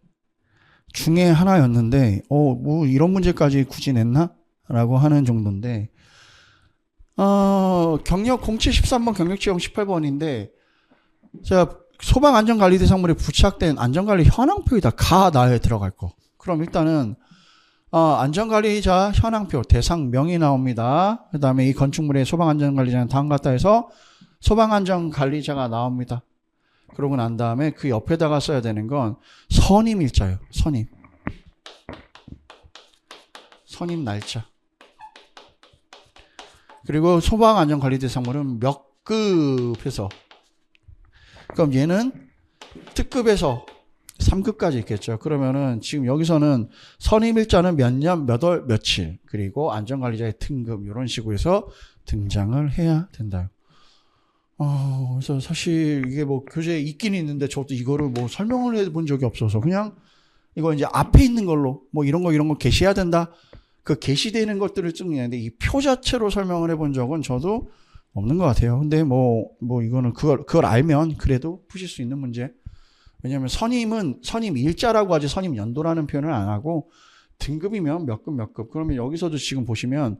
중에 하나였는데 뭐 이런 문제까지 굳이 냈나? 라고 하는 정도인데 경력 0713번 경력지형 18번인데 자, 소방안전관리 대상물에 부착된 안전관리 현황표이다. 나에 들어갈 거. 그럼 일단은 안전관리자 현황표 대상명이 나옵니다. 그 다음에 이 건축물의 소방안전관리자는 다음 같다 해서 소방안전관리자가 나옵니다. 그러고 난 다음에 그 옆에다가 써야 되는 건 선임일자예요. 선임 날짜. 그리고 소방안전관리 대상물은 몇 급에서, 그럼 얘는 특급에서 3급까지 있겠죠. 그러면은 지금 여기서는 선임일자는 몇 년, 몇 월, 며칠, 그리고 안전관리자의 등급 이런 식으로 해서 등장을 해야 된다. 그래서 사실 이게 뭐 교재에 있긴 있는데 저도 이거를 뭐 설명을 해본 적이 없어서 그냥 이거 이제 앞에 있는 걸로 뭐 이런 거 게시해야 된다. 그 게시되는 것들을 찍는데 이 표 자체로 설명을 해본 적은 저도 없는 것 같아요. 근데 뭐 이거는 그걸 알면 그래도 푸실 수 있는 문제. 왜냐하면 선임 일자라고 하지 선임 연도라는 표현을 안 하고 등급이면 몇 급. 그러면 여기서도 지금 보시면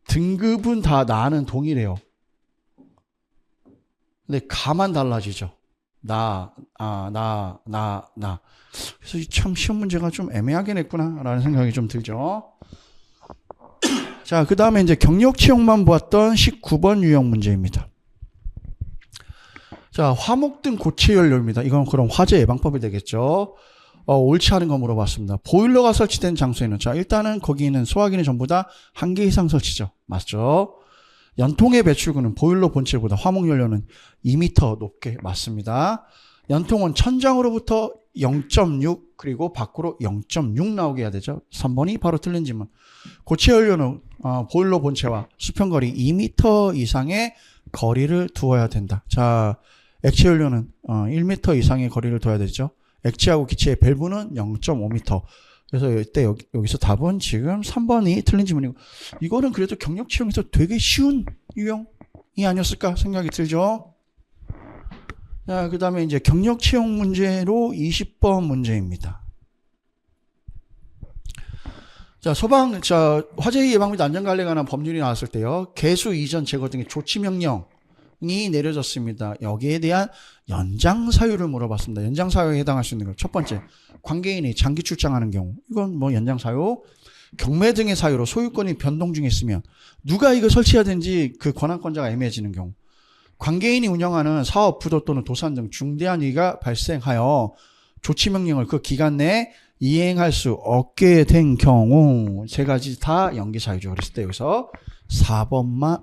등급은 다 나는 동일해요. 근데 가만 달라지죠. 나. 그래서 참 시험 문제가 좀 애매하게 냈구나라는 생각이 좀 들죠. 자, 그 다음에 이제 경력 채용만 보았던 19번 유형 문제입니다. 자, 화목 등 고체 연료입니다. 이건 그럼 화재 예방법이 되겠죠. 옳지 않은 거 물어봤습니다. 보일러가 설치된 장소에는, 자, 일단은 거기는 소화기는 전부 다 1개 이상 설치죠. 맞죠? 연통의 배출구는 보일러 본체보다 화목 연료는 2m 높게 맞습니다. 연통은 천장으로부터 0.6 그리고 밖으로 0.6 나오게 해야 되죠. 3번이 바로 틀린 질문. 고체 연료는 보일러 본체와 수평거리 2m 이상의 거리를 두어야 된다. 자, 액체 연료는 1m 이상의 거리를 둬야 되죠. 액체하고 기체의 밸브는 0.5m. 그래서 이때 여기서 답은 지금 3번이 틀린 질문이고, 이거는 그래도 경력 채용에서 되게 쉬운 유형이 아니었을까 생각이 들죠. 자, 그 다음에 이제 경력 채용 문제로 20번 문제입니다. 자, 화재 예방 및 안전관리에 관한 법률이 나왔을 때요, 개수 이전 제거 등의 조치 명령이 내려졌습니다. 여기에 대한 연장 사유를 물어봤습니다. 연장 사유에 해당할 수 있는 것. 첫 번째, 관계인이 장기 출장하는 경우. 이건 뭐 연장 사유. 경매 등의 사유로 소유권이 변동 중에 있으면 누가 이거 설치해야 되는지 그 권한권자가 애매해지는 경우. 관계인이 운영하는 사업, 부도 또는 도산 등 중대한 위기가 발생하여 조치 명령을 그 기간 내에 이행할 수 없게 된 경우. 세 가지 다 연기 사유죠. 그랬을 때 여기서 4번만,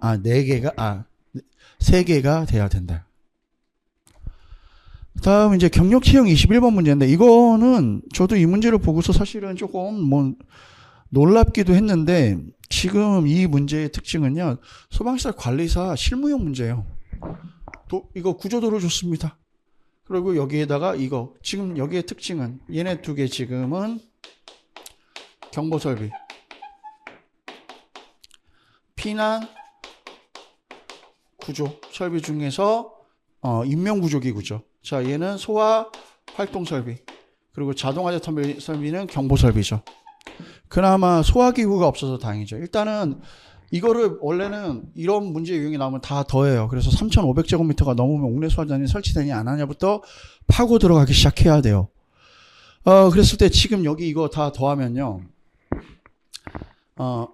3개가 돼야 된다. 다음 이제 경력 채용 21번 문제인데, 이거는 저도 이 문제를 보고서 사실은 조금 뭐 놀랍기도 했는데, 지금 이 문제의 특징은요, 소방시설 관리사 실무용 문제예요. 이거 구조도로 줬습니다. 그리고 여기에다가 이거, 지금 여기의 특징은 얘네 두 개 지금은 경보설비, 피난 구조 설비 중에서 인명구조기구죠. 자, 얘는 소화 활동 설비, 그리고 자동화재 설비는 경보 설비죠. 그나마 소화기구가 없어서 다행이죠. 일단은 이거를 원래는 이런 문제 유형이 나오면 다 더해요. 그래서 3,500제곱미터가 넘으면 옥내 소화전이 설치되냐 안 하냐부터 파고 들어가기 시작해야 돼요. 그랬을 때 지금 여기 이거 다 더하면요.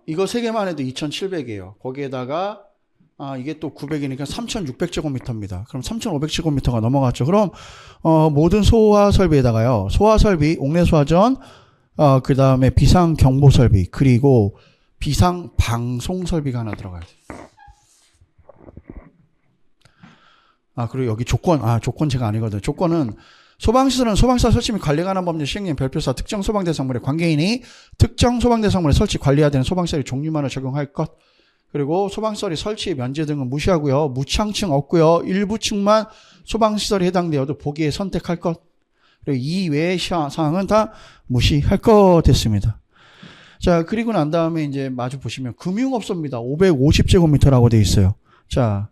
이거 3개만 해도 2,700이에요. 거기에다가 이게 또 900이니까 3,600제곱미터입니다. 그럼 3,500제곱미터가 넘어갔죠. 그럼 모든 소화 설비에다가요. 소화 설비, 옥내 소화전, 그 다음에 비상 경보 설비, 그리고 비상 방송 설비가 하나 들어가야 돼요. 그리고 여기 조건 제가 아니거든요. 조건은 소방시설은 소방사 설치 및 관리에 관한 법률 시행령 별표사 특정 소방대상물의 관계인이 특정 소방대상물의 설치 관리해야 되는 소방시설의 종류만을 적용할 것. 그리고 소방시설의 설치 면제 등은 무시하고요. 무창층 없고요. 일부 층만 소방시설에 해당되어도 보기에 선택할 것. 그리고 이외의 사항은 다 무시할 것 됐습니다. 자, 그리고 난 다음에 이제 마주 보시면 금융업소입니다. 550제곱미터라고 되어 있어요. 자,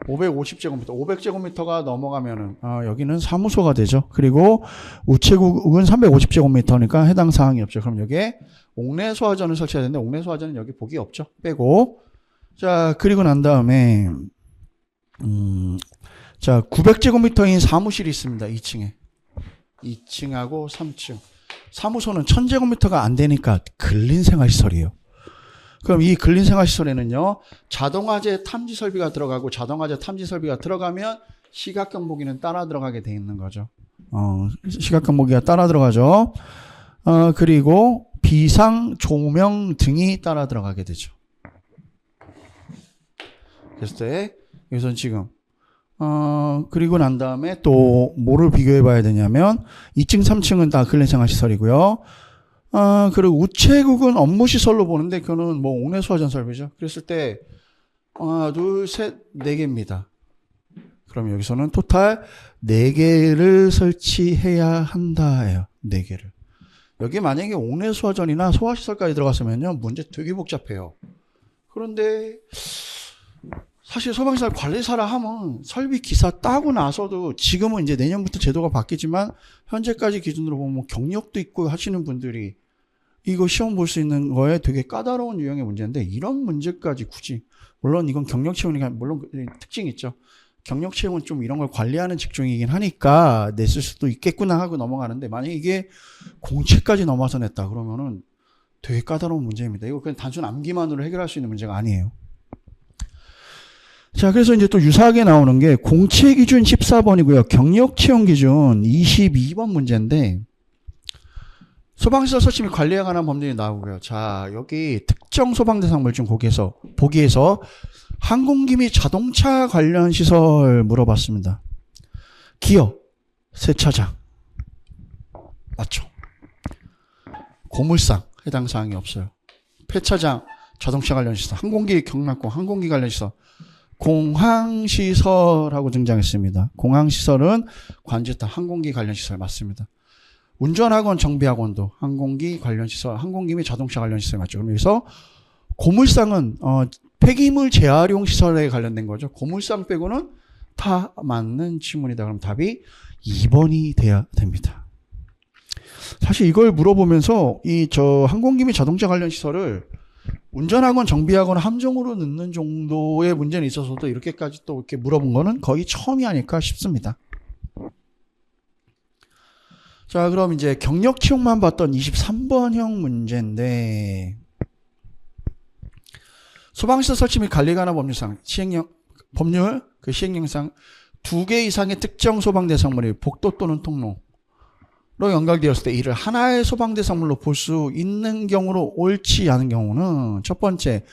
550제곱미터, 500제곱미터가 넘어가면은 여기는 사무소가 되죠. 그리고 우체국은 350제곱미터니까 해당 사항이 없죠. 그럼 여기에 옥내 소화전을 설치해야 되는데 옥내 소화전은 여기 보기 없죠. 빼고. 자, 그리고 난 다음에 자, 900제곱미터인 사무실이 있습니다. 2층에. 2층하고 3층. 사무소는 1000제곱미터가 안 되니까 근린생활시설이에요. 그럼 이 근린생활시설에는요, 자동화재 탐지 설비가 들어가고, 자동화재 탐지 설비가 들어가면 시각경보기는 따라 들어가게 돼 있는 거죠. 시각경보기가 따라 들어가죠. 그리고 비상 조명 등이 따라 들어가게 되죠. 그랬을 때, 여기서는 지금, 그리고 난 다음에 또 뭐를 비교해 봐야 되냐면, 2층, 3층은 다 근린생활시설이고요. 그리고 우체국은 업무시설로 보는데 그거는 뭐 옥내 소화전 설비죠. 그랬을 때 하나, 둘, 셋, 4개입니다. 그럼 여기서는 토탈 4개를 설치해야 한다예요. 4개를. 여기 만약에 옥내 소화전이나 소화시설까지 들어갔으면요, 문제 되게 복잡해요. 그런데 사실 소방시설 관리사라 하면 설비 기사 따고 나서도 지금은 이제 내년부터 제도가 바뀌지만 현재까지 기준으로 보면 뭐 경력도 있고 하시는 분들이 이거 시험 볼 수 있는 거에 되게 까다로운 유형의 문제인데 이런 문제까지 굳이, 물론 이건 경력 채용이니까 물론 특징이 있죠. 경력 채용은 좀 이런 걸 관리하는 직종이긴 하니까 냈을 수도 있겠구나 하고 넘어가는데 만약에 이게 공채까지 넘어서 냈다 그러면은 되게 까다로운 문제입니다. 이거 그냥 단순 암기만으로 해결할 수 있는 문제가 아니에요. 자, 그래서 이제 또 유사하게 나오는 게 공채 기준 14번이고요. 경력 채용 기준 22번 문제인데 소방시설 설치 및 관리에 관한 법률이 나오고요. 자, 여기 특정 소방대상물 중 보기에서 항공기 및 자동차 관련 시설 물어봤습니다. 기어, 세차장. 맞죠? 고물상 해당 사항이 없어요. 폐차장, 자동차 관련 시설, 항공기 경납고 항공기 관련 시설. 공항시설하고 등장했습니다. 공항시설은 관제타 항공기 관련 시설 맞습니다. 운전학원 정비학원도 항공기 관련 시설, 항공기 및 자동차 관련 시설 맞죠. 그럼 여기서 고물상은 폐기물 재활용 시설에 관련된 거죠. 고물상 빼고는 다 맞는 지문이다. 그럼 답이 2번이 돼야 됩니다. 사실 이걸 물어보면서 항공기 및 자동차 관련 시설을 운전학원, 정비학원 함정으로 넣는 정도의 문제는 있어서도 이렇게까지 또 이렇게 물어본 거는 거의 처음이 아닐까 싶습니다. 자, 그럼 이제 경력 채용만 봤던 23번형 문제인데, 소방시설 설치 및 관리에 관한 법률상, 법률, 시행령상 2개 이상의 특정 소방대상물이 복도 또는 통로로 연결되었을 때 이를 하나의 소방대상물로 볼 수 있는 경우로 옳지 않은 경우는 첫 번째,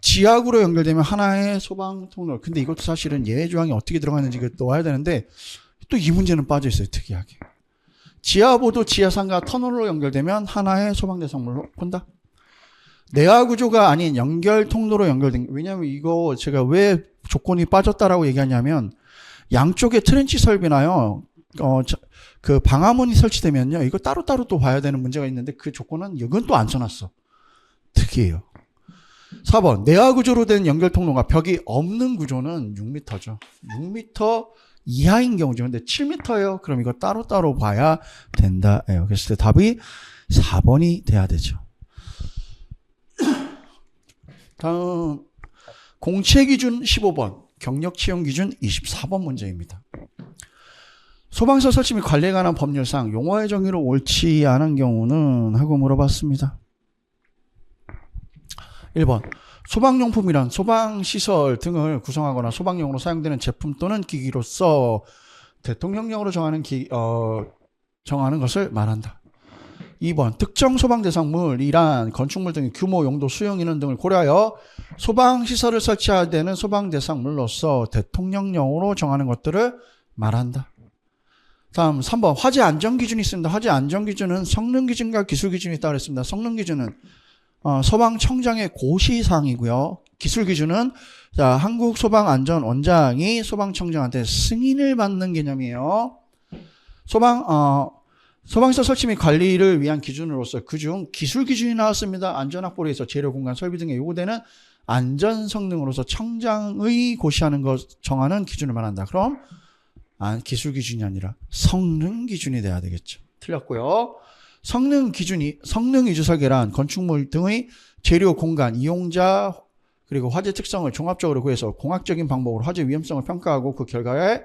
지하구로 연결되면 하나의 소방 통로. 근데 이것도 사실은 예외조항이 어떻게 들어가는지 또 와야 되는데 또 이 문제는 빠져 있어요. 특이하게. 지하보도 지하상가 터널로 연결되면 하나의 소방대상물로 본다. 내화 구조가 아닌 연결 통로로 연결된, 왜냐하면 이거 제가 왜 조건이 빠졌다라고 얘기하냐면 양쪽에 트렌치 설비나요. 그 방화문이 설치되면요. 이거 따로따로 또 봐야 되는 문제가 있는데 그 조건은 이건 또 안 써놨어. 특이해요. 4번. 내화 구조로 된 연결 통로가 벽이 없는 구조는 6m죠. 6m 이하인 경우죠. 근데 7m예요. 그럼 이거 따로따로 봐야 된다예요. 그래서 답이 4번이 돼야 되죠. 다음 공채 기준 15번, 경력 채용 기준 24번 문제입니다. 소방서 설치 및 관리에 관한 법률상 용어의 정의로 옳지 않은 경우는 하고 물어봤습니다. 1번 소방용품이란 소방시설 등을 구성하거나 소방용으로 사용되는 제품 또는 기기로서 대통령령으로 정하는 것을 말한다. 2번 특정 소방대상물이란 건축물 등의 규모, 용도, 수용 인원 등을 고려하여 소방시설을 설치해야 되는 소방대상물로서 대통령령으로 정하는 것들을 말한다. 다음 3번 화재 안전기준이 있습니다. 화재 안전기준은 성능기준과 기술기준이 있다고 했습니다. 성능기준은 소방청장의 고시사항이고요. 기술기준은 한국소방안전원장이 소방청장한테 승인을 받는 개념이에요. 소방시설 설치 및 관리를 위한 기준으로서 그중 기술기준이 나왔습니다. 안전확보에서 재료, 공간, 설비 등에 요구되는 안전성능으로서 청장의 고시하는 것 정하는 기준을 말한다. 그럼 기술기준이 아니라 성능기준이 돼야 되겠죠. 틀렸고요. 성능 위주 설계란 건축물 등의 재료, 공간, 이용자 그리고 화재 특성을 종합적으로 구해서 공학적인 방법으로 화재 위험성을 평가하고 그 결과에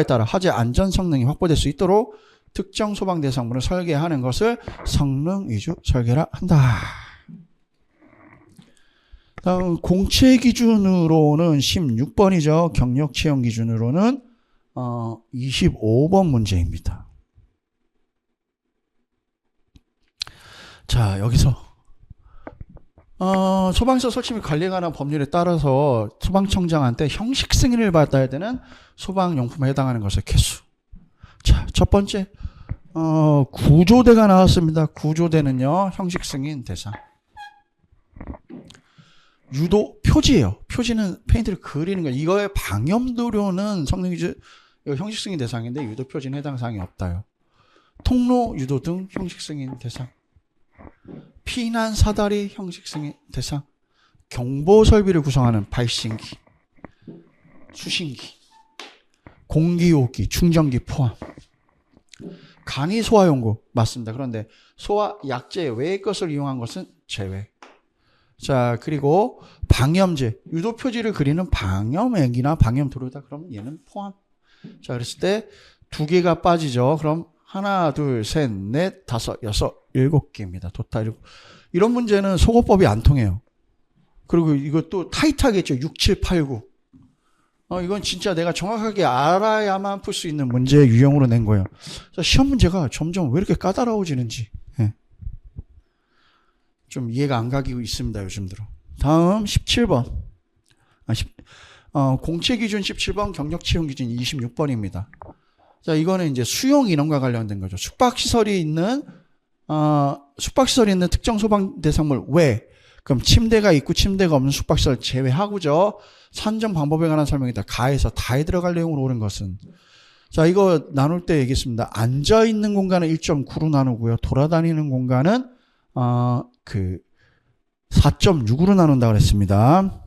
따라 화재 안전 성능이 확보될 수 있도록 특정 소방 대상물을 설계하는 것을 성능 위주 설계라 한다. 다음 공채 기준으로는 16번이죠. 경력 채용 기준으로는 25번 문제입니다. 자, 여기서 소방시설 설치 및 관리에 관한 법률에 따라서 소방청장한테 형식 승인을 받아야 되는 소방용품에 해당하는 것의 개수. 자, 첫 번째 구조대가 나왔습니다. 구조대는요 형식 승인 대상. 유도 표지예요. 표지는 페인트를 그리는 거예요. 이거의 방염도료는 성능기준 형식 승인 대상인데 유도 표지는 해당 사항이 없다요. 통로, 유도 등 형식 승인 대상. 피난 사다리 형식 승인 대상. 경보 설비를 구성하는 발신기, 수신기, 공기호기, 충전기 포함. 간이 소화용구 맞습니다. 그런데 소화 약제 외의 것을 이용한 것은 제외. 자, 그리고 방염제, 유도 표지를 그리는 방염액이나 방염도료다. 그럼 얘는 포함. 자, 그랬을 때 두 개가 빠지죠. 그럼 하나, 둘, 셋, 넷, 다섯, 여섯, 7개입니다. 토탈 7. 이런 문제는 속어법이 안 통해요. 그리고 이것도 타이트하겠죠. 6, 7, 8, 9. 이건 진짜 내가 정확하게 알아야만 풀 수 있는 문제 유형으로 낸 거예요. 시험 문제가 점점 왜 이렇게 까다로워지는지 좀 이해가 안 가기고 있습니다. 요즘 들어. 다음 17번. 공채 기준 17번, 경력 채용 기준 26번입니다. 자, 이거는 이제 수용 인원과 관련된 거죠. 숙박시설이 있는 특정 소방 대상물 외. 그럼 침대가 있고 침대가 없는 숙박시설 제외하고죠. 산정 방법에 관한 설명이다. 가에서 다에 들어갈 내용으로 오는 것은. 자, 이거 나눌 때 얘기했습니다. 앉아있는 공간은 1.9로 나누고요. 돌아다니는 공간은 4.6으로 나눈다고 그랬습니다.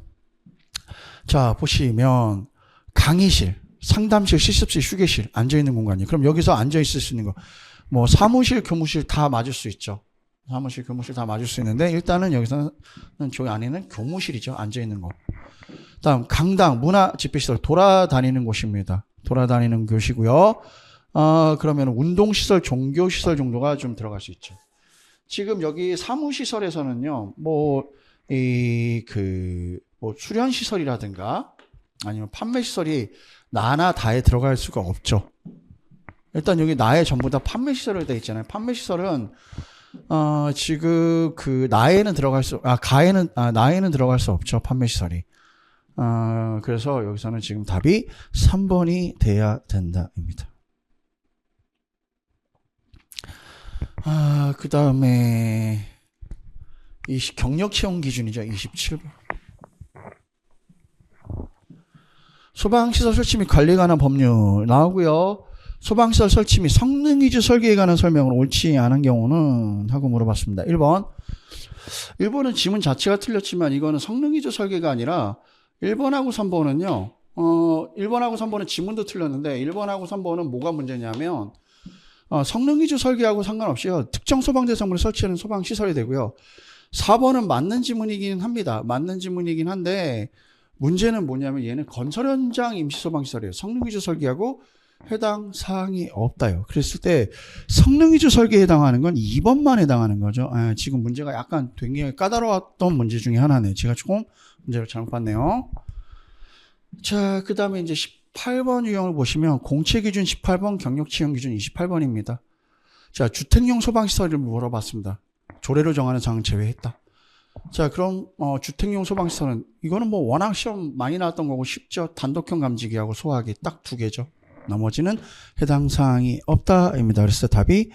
자, 보시면 강의실, 상담실, 실습실, 휴게실, 앉아있는 공간이에요. 그럼 여기서 앉아있을 수 있는 거, 뭐 사무실, 교무실 다 맞을 수 있죠. 사무실, 교무실 다 맞을 수 있는데 일단은 여기서는 저기 안에는 교무실이죠. 앉아있는 거. 다음 강당, 문화, 집회시설, 돌아다니는 곳입니다. 돌아다니는 곳이고요. 그러면 운동시설, 종교시설 정도가 좀 들어갈 수 있죠. 지금 여기 사무시설에서는요, 수련시설이라든가 아니면 판매시설이 나나 다에 들어갈 수가 없죠. 일단 여기 나에 전부 다 판매시설로 되어 있잖아요. 판매시설은 지금 나에는 들어갈 수, 나에는 들어갈 수 없죠. 판매시설이. 그래서 여기서는 지금 답이 3번이 돼야 된다입니다. 그 다음에 경력 채용 기준이죠. 27번. 소방시설 설치 및 관리에 관한 법률 나오고요. 소방시설 설치 및 성능 위주 설계에 관한 설명을 옳지 않은 경우는 하고 물어봤습니다. 1번은 지문 자체가 틀렸지만 이거는 성능 위주 설계가 아니라 1번하고 3번은요. 1번하고 3번은 지문도 틀렸는데 1번하고 3번은 뭐가 문제냐면 성능 위주 설계하고 상관없이요. 특정 소방 대상물을 설치하는 소방 시설이 되고요. 4번은 맞는 지문이긴 합니다. 맞는 지문이긴 한데 문제는 뭐냐면 얘는 건설 현장 임시 소방 시설이에요. 성능 위주 설계하고 해당 사항이 없다요. 그랬을 때 성능 위주 설계에 해당하는 건 2번만 해당하는 거죠. 지금 문제가 약간 굉장히 까다로웠던 문제 중에 하나네요. 제가 조금 문제를 잘못 봤네요. 자, 그 다음에 이제 18번 유형을 보시면 공채 기준 18번, 경력 채용 기준 28번입니다. 자, 주택용 소방시설을 물어봤습니다. 조례로 정하는 사항은 제외했다. 자, 그럼 주택용 소방시설은 이거는 뭐 워낙 시험 많이 나왔던 거고 쉽죠. 단독형 감지기하고 소화기 딱 두 개죠. 나머지는 해당 사항이 없다입니다. 그래서 답이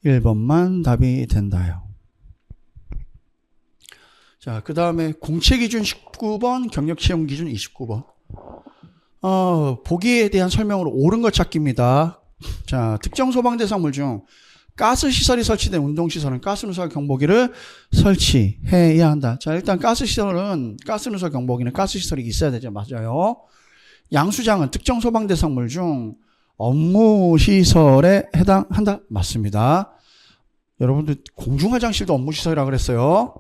1번만 답이 된다요. 자, 그 다음에 공채 기준 19번, 경력 채용 기준 29번. 보기에 대한 설명으로 옳은 것 찾기입니다. 자, 특정 소방 대상물 중 가스 시설이 설치된 운동시설은 가스 누설 경보기를 설치해야 한다. 자, 일단 가스 시설은 가스 누설 경보기는 가스 시설이 있어야 되죠. 맞아요. 양수장은 특정 소방 대상물 중 업무 시설에 해당한다. 맞습니다. 여러분들 공중 화장실도 업무 시설이라고 그랬어요.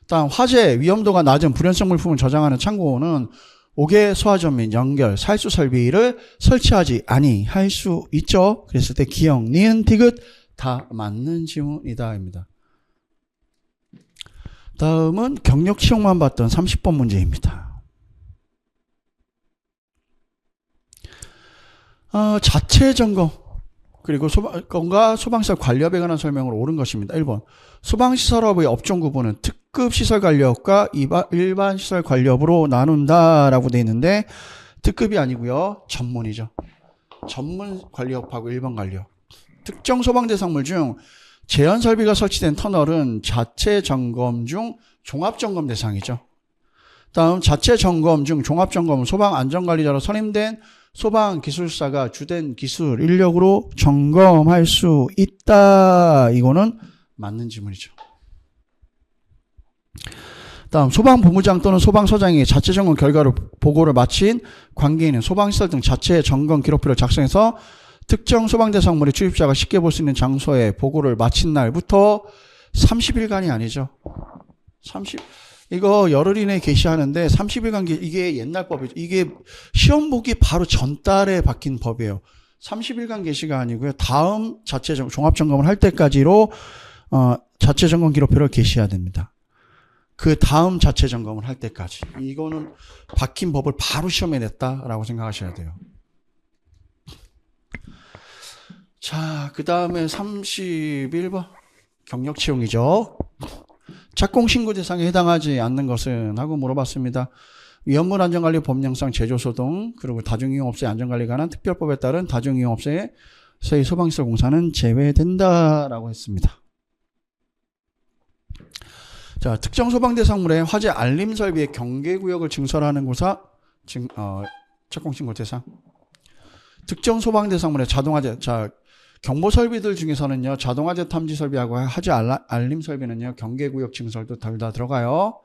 다음 화재 위험도가 낮은 불연성 물품을 저장하는 창고는 옥외 소화전 및 연결 살수 설비를 설치하지 아니할 수 있죠. 그랬을 때 기역, 니은, 디귿 다 맞는 지문이다입니다. 다음은 경력 채용만 봤던 30번 문제입니다. 자체 점검 그리고 소방시설 관리업에 관한 설명으로 옳은 것입니다. 1번 소방시설업의 업종 구분은 특급 시설 관리업과 일반 시설 관리업으로 나눈다라고 되어 있는데 특급이 아니고요. 전문이죠. 전문 관리업하고 일반 관리업. 특정 소방 대상물 중 제한 설비가 설치된 터널은 자체 점검 중 종합 점검 대상이죠. 다음 자체 점검 중 종합 점검은 소방 안전관리자로 선임된 소방 기술사가 주된 기술 인력으로 점검할 수 있다. 이거는 맞는 지문이죠. 다음 소방본부장 또는 소방서장이 자체 점검 결과로 보고를 마친 관계인은 소방시설 등 자체 점검 기록표를 작성해서 특정 소방 대상물의 출입자가 쉽게 볼 수 있는 장소에 보고를 마친 날부터 30일간이 아니죠. 이거 열흘 이내에 게시하는데 30일간 이게 옛날 법이죠. 이게 시험 보기 바로 전달에 바뀐 법이에요. 30일간 게시가 아니고요. 다음 자체 종합 점검을 할 때까지로 자체 점검 기록표를 게시해야 됩니다. 그 다음 자체 점검을 할 때까지. 이거는 바뀐 법을 바로 시험에 냈다라고 생각하셔야 돼요. 자, 그 다음에 31번 경력 채용이죠. 착공 신고 대상에 해당하지 않는 것은 하고 물어봤습니다. 위험물 안전관리 법령상 제조소동 그리고 다중이용업소의 안전관리에 관한 특별법에 따른 다중이용업소의 소방시설 공사는 제외된다라고 했습니다. 자, 특정 소방 대상물의 화재 알림 설비의 경계구역을 증설하는 공사 착공 신고 대상. 특정 소방 대상물의 자동화재. 자, 경보 설비들 중에서는요, 자동화재 탐지 설비하고 화재 알림 설비는요, 경계구역 증설도 둘 다 들어가요.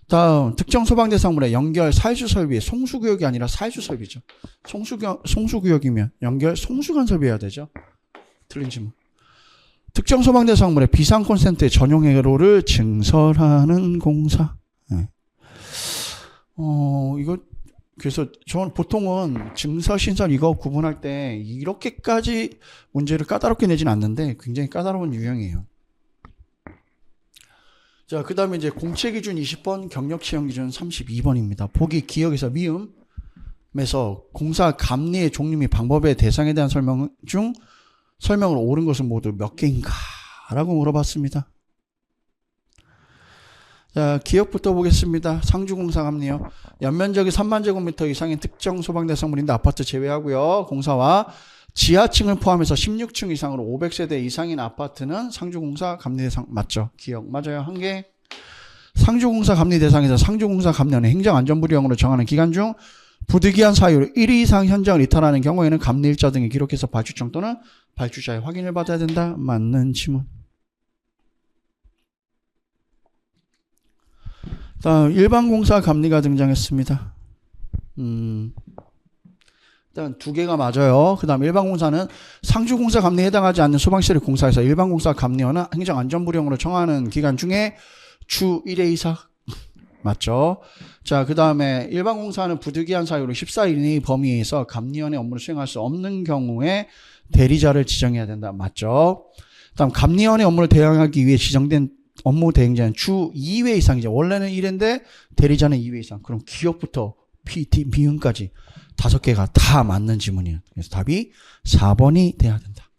다음, 특정 소방 대상물의 연결 살수 설비, 송수구역이 아니라 살수 설비죠. 송수구역이면 연결 송수관 설비여야 되죠. 틀린 질문. 특정 소방 대상물의 비상 콘센트의 전용 회로를 증설하는 공사. 네. 이거 그래서 저는 보통은 증설, 신설 이거 구분할 때 이렇게까지 문제를 까다롭게 내진 않는데 굉장히 까다로운 유형이에요. 자, 그 다음에 이제 공채 기준 20번, 경력 채용 기준 32번입니다. 보기 기역에서 미음에서 공사 감리의 종류 및 방법의 대상에 대한 설명 중 설명으로 옳은 것은 모두 몇 개인가? 라고 물어봤습니다. 자, 기역부터 보겠습니다. 상주공사 감리요. 연면적이 3만 제곱미터 이상인 특정 소방 대상물인데 아파트 제외하고요. 공사와 지하층을 포함해서 16층 이상으로 500세대 이상인 아파트는 상주공사 감리 대상 맞죠? 기역 맞아요. 한 개. 상주공사 감리 대상에서 상주공사 감리는 행정안전부령으로 정하는 기간 중 부득이한 사유로 1회 이상 현장을 이탈하는 경우에는 감리일자 등을 기록해서 발주청 또는 발주자의 확인을 받아야 된다. 맞는 지문. 다음 일반 공사 감리가 등장했습니다. 일단 두 개가 맞아요. 그 다음 일반공사는 상주공사 감리에 해당하지 않는 소방시설의 공사에서 일반공사 감리원은 행정안전부령으로 청하는 기간 중에 주 1회 이상. 맞죠? 자, 그 다음에 일반공사는 부득이한 사유로 14일 이내의 범위에서 감리원의 업무를 수행할 수 없는 경우에 대리자를 지정해야 된다. 맞죠? 다음 감리원의 업무를 대행하기 위해 지정된 업무 대행자는 주 2회 이상이죠. 원래는 1회인데 대리자는 2회 이상. 그럼 기업부터 PT, 미음까지 5개가 다 맞는 지문이에요. 그래서 답이 4번이 돼야 된다.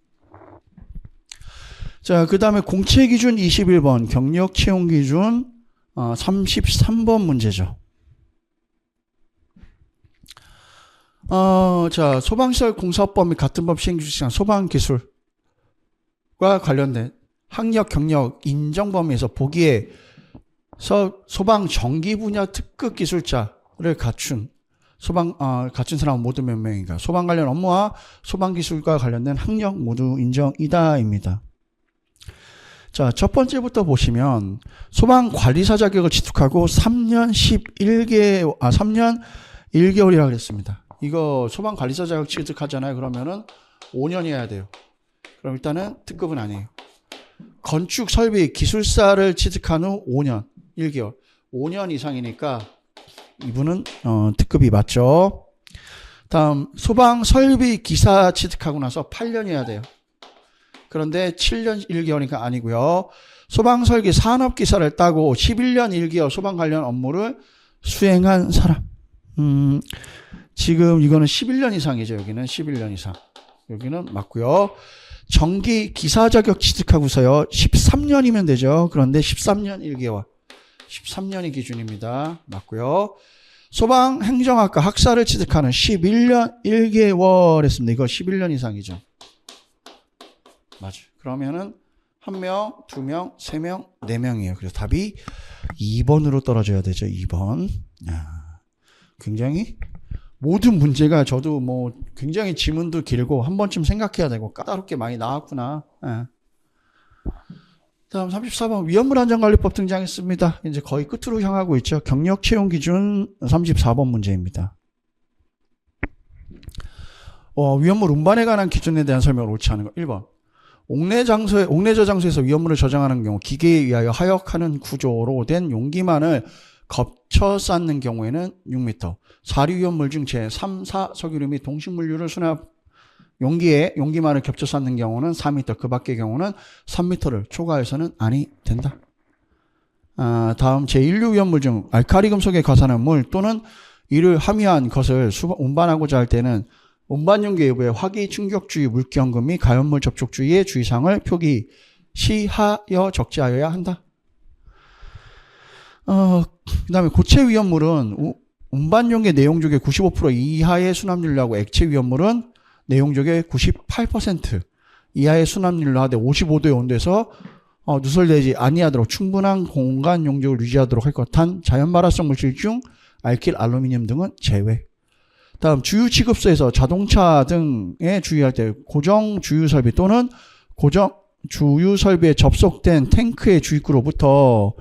자, 그 다음에 공채 기준 21번, 경력 채용 기준 33번 문제죠. 자, 소방시설 공사법 및 같은 법 시행 시간 소방기술과 관련된 학력, 경력, 인정 범위에서 보기에 소방 전기 분야 특급 기술자를 갖춘 갖춘 사람은 모두 몇 명인가? 소방 관련 업무와 소방 기술과 관련된 학력 모두 인정이다입니다. 자, 첫 번째부터 보시면 소방 관리사 자격을 취득하고 3년 1개월이라고 그랬습니다. 이거 소방 관리사 자격 취득하잖아요. 그러면은 5년이어야 돼요. 그럼 일단은 특급은 아니에요. 건축 설비 기술사를 취득한 후 5년 1개월 5년 이상이니까 이분은 특급이 맞죠. 다음 소방 설비 기사 취득하고 나서 8년이어야 돼요. 그런데 7년 1개월이니까 아니고요. 소방 설계 산업 기사를 따고 11년 1개월 소방 관련 업무를 수행한 사람. 지금 이거는 11년 이상이죠. 여기는 11년 이상. 여기는 맞고요. 전기 기사 자격 취득하고서요. 13년이면 되죠. 그런데 13년 1개월. 13년이 기준입니다. 맞고요. 소방 행정학과 학사를 취득하는 11년 1개월 했습니다. 이거 11년 이상이죠. 맞아요. 그러면은 1명, 2명, 3명, 4명이에요. 그래서 답이 2번으로 떨어져야 되죠. 2번. 굉장히 모든 문제가 저도 뭐 굉장히 지문도 길고 한 번쯤 생각해야 되고 까다롭게 많이 나왔구나. 다음 34번 위험물 안전관리법 등장했습니다. 이제 거의 끝으로 향하고 있죠. 경력 채용 기준 34번 문제입니다. 위험물 운반에 관한 기준에 대한 설명을 옳지 않은 거. 1번. 옥내저 장소에서 위험물을 저장하는 경우 기계에 의하여 하역하는 구조로 된 용기만을 겹쳐 쌓는 경우에는 6m. 사류 위험물 중 제3, 4 석유류 및 동식물류를 수납 용기만을 겹쳐 쌓는 경우는 4m. 그 밖의 경우는 3m를 초과해서는 아니 된다. 다음 제1류 위험물 중 알카리 금속에 가산한 물 또는 이를 함유한 것을 운반하고자 할 때는 운반 용기 외부에 화기 충격주의 물기언금 및 가연물 접촉 주의의 주의사항을 표기시하여 적재하여야 한다. 그 다음에 고체 위험물은 운반 용기 내용족의 95% 이하의 수납률로 하고 액체 위험물은 내용족의 98% 이하의 수납률로 하되 55도의 온도에서 누설되지 아니하도록 충분한 공간 용적을 유지하도록 할 것한 자연 발화성 물질 중 알킬, 알루미늄 등은 제외. 다음 주유 취급소에서 자동차 등에 주유할 때 고정 주유 설비 또는 고정 주유 설비에 접속된 탱크의 주입구로부터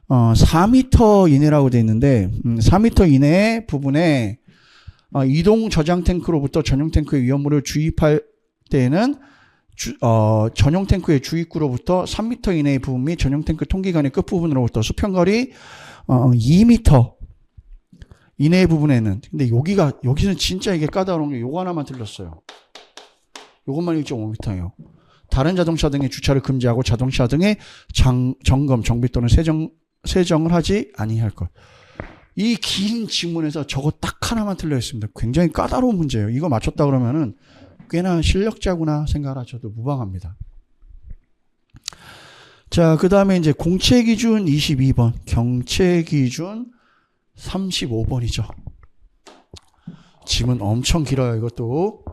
4m 이내라고 되어 있는데 4m 이내의 부분에 이동 저장 탱크로부터 전용 탱크의 위험물을 주입할 때에는 전용 탱크의 주입구로부터 3m 이내의 부분 및 전용 탱크 통기관의 끝부분으로부터 수평거리 2m 이내의 부분에는 근데 여기는 진짜 이게 까다로운 게 요거 하나만 틀렸어요. 요것만 1.5m예요. 다른 자동차 등의 주차를 금지하고 자동차 등의 점검, 정비 또는 세정을 하지 아니할 것. 이 긴 지문에서 저거 딱 하나만 틀려 있습니다. 굉장히 까다로운 문제예요. 이거 맞췄다 그러면은 꽤나 실력자구나 생각을 하셔도 무방합니다. 자, 그 다음에 이제 공채 기준 22번, 경채 기준 35번이죠. 지문 엄청 길어요, 이것도.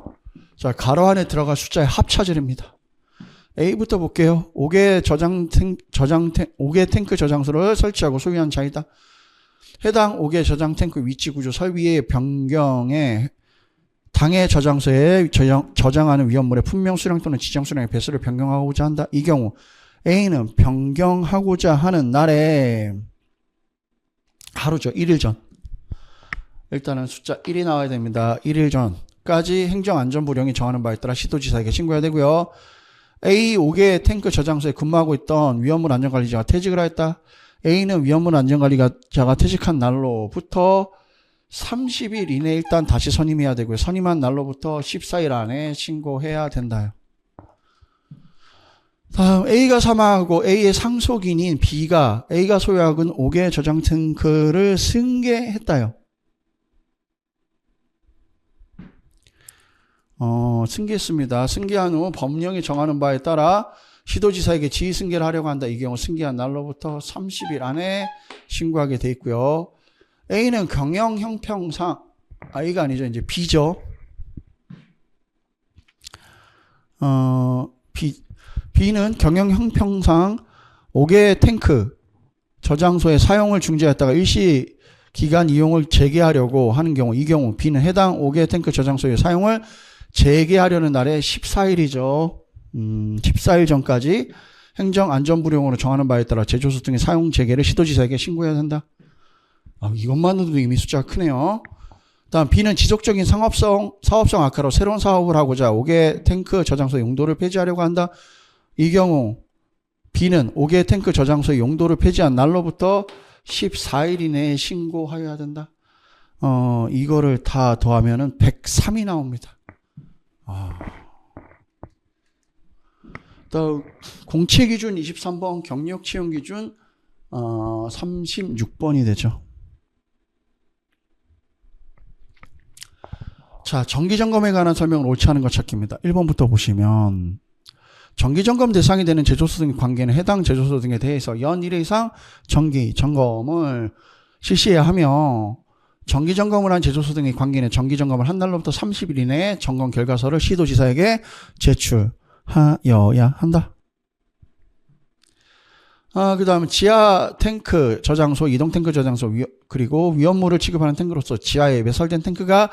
자, 가로 안에 들어갈 숫자의 합차절입니다. A부터 볼게요. 5개 탱크 저장소를 설치하고 소유한 자이다. 해당 5개 저장 탱크 위치 구조 설비의 변경에 당해 저장소에 저장하는 위험물의 분명 수량 또는 지정 수량의 배수를 변경하고자 한다. 이 경우 A는 변경하고자 하는 날에 하루죠. 1일 전. 일단은 숫자 1이 나와야 됩니다. 1일 전까지 2030년까지 행정안전부령이 정하는 바에 따라 시도지사에게 신고해야 되고요. A 5개 탱크 저장소에 근무하고 있던 위험물 안전관리자가 퇴직을 하였다. A는 위험물 안전관리자가 퇴직한 날로부터 30일 이내에 일단 다시 선임해야 되고요. 선임한 날로부터 14일 안에 신고해야 된다요. 다음 A가 사망하고 A의 상속인인 B가 A가 소유하고 있는 5개 저장 탱크를 승계했다요. 승계했습니다. 승계한 후 법령이 정하는 바에 따라 시도지사에게 지휘 승계를 하려고 한다. 이 경우 승계한 날로부터 30일 안에 신고하게 돼 있고요. A는 경영 형평상 A가 아니죠. 이제 B죠. B는 경영 형평상 5개 탱크 저장소의 사용을 중지했다가 일시 기간 이용을 재개하려고 하는 경우, 이 경우 B는 해당 5개 탱크 저장소의 사용을 재개하려는 날에 14일이죠. 14일 전까지 행정안전부령으로 정하는 바에 따라 제조소 등의 사용 재개를 시도지사에게 신고해야 된다. 이것만으로도 이미 숫자가 크네요. 다음 B는 지속적인 사업성 악화로 새로운 사업을 하고자 5개 탱크 저장소 용도를 폐지하려고 한다. 이 경우 B는 5개 탱크 저장소의 용도를 폐지한 날로부터 14일 이내에 신고하여야 된다. 이거를 다 더하면은 103이 나옵니다. 또 공채기준 23번, 경력채용기준 36번이 되죠. 자, 정기점검에 관한 설명을 옳지 않은 것 찾기입니다. 1번부터 보시면 정기점검 대상이 되는 제조소 등의 관계는 해당 제조소 등에 대해서 연 1회 이상 정기점검을 실시해야 하며 정기점검을 한 제조소 등의 관계는 정기점검을 한 날로부터 30일 이내에 점검 결과서를 시도지사에게 제출하여야 한다. 그 다음에 지하 탱크 저장소, 이동 탱크 저장소, 그리고 위험물을 취급하는 탱크로서 지하에 매설된 탱크가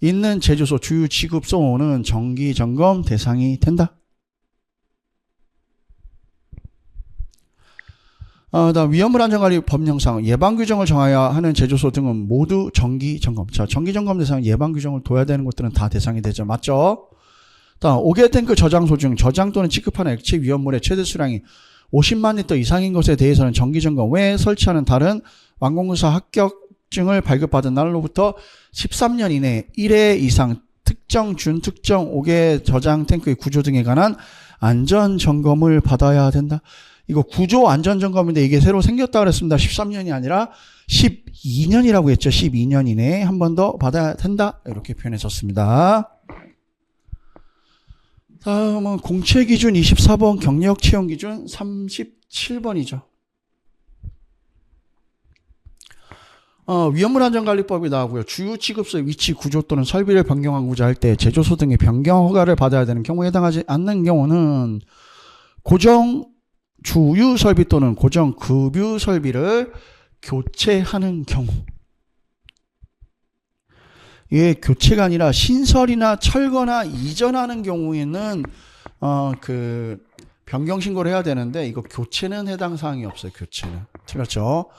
있는 제조소 주유 취급소는 정기점검 대상이 된다. 다음 위험물 안전관리 법령상 예방규정을 정하여 하는 제조소 등은 모두 정기점검. 자, 정기점검 대상 예방규정을 둬야 되는 것들은 다 대상이 되죠. 맞죠? 다음 5개 탱크 저장소 중 저장 또는 취급하는 액체 위험물의 최대 수량이 50만 리터 이상인 것에 대해서는 정기점검 외에 설치하는 다른 완공사 합격증을 발급받은 날로부터 13년 이내에 1회 이상 특정 준특정 5개 저장 탱크의 구조 등에 관한 안전점검을 받아야 된다. 이거 구조 안전점검인데 이게 새로 생겼다 그랬습니다. 13년이 아니라 12년이라고 했죠. 12년 이내에 한 번 더 받아야 된다. 이렇게 표현했었습니다. 다음은 공채기준 24번, 경력채용기준 37번이죠. 위험물안전관리법이 나오고요. 주유 취급소의 위치, 구조 또는 설비를 변경하고자 할 때 제조소 등의 변경 허가를 받아야 되는 경우에 해당하지 않는 경우는 고정 주유 설비 또는 고정 급유 설비를 교체하는 경우, 이게 교체가 아니라 신설이나 철거나 이전하는 경우에는 그 변경 신고를 해야 되는데 이거 교체는 해당 사항이 없어요. 교체는 틀렸죠.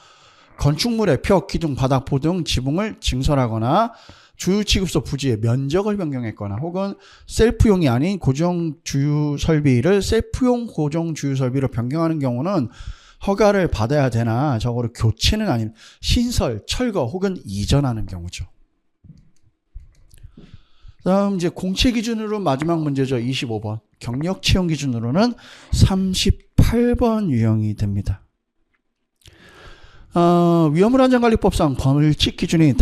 건축물의 벽, 기둥, 바닥, 보등, 지붕을 증설하거나 주유 취급소 부지의 면적을 변경했거나 혹은 셀프용이 아닌 고정 주유 설비를 셀프용 고정 주유 설비로 변경하는 경우는 허가를 받아야 되나 저거를 교체는 아닌 신설, 철거 혹은 이전하는 경우죠. 다음 이제 공채 기준으로 마지막 문제죠. 25번. 경력 채용 기준으로는 38번 유형이 됩니다. 위험물안전관리법상 벌칙 기준이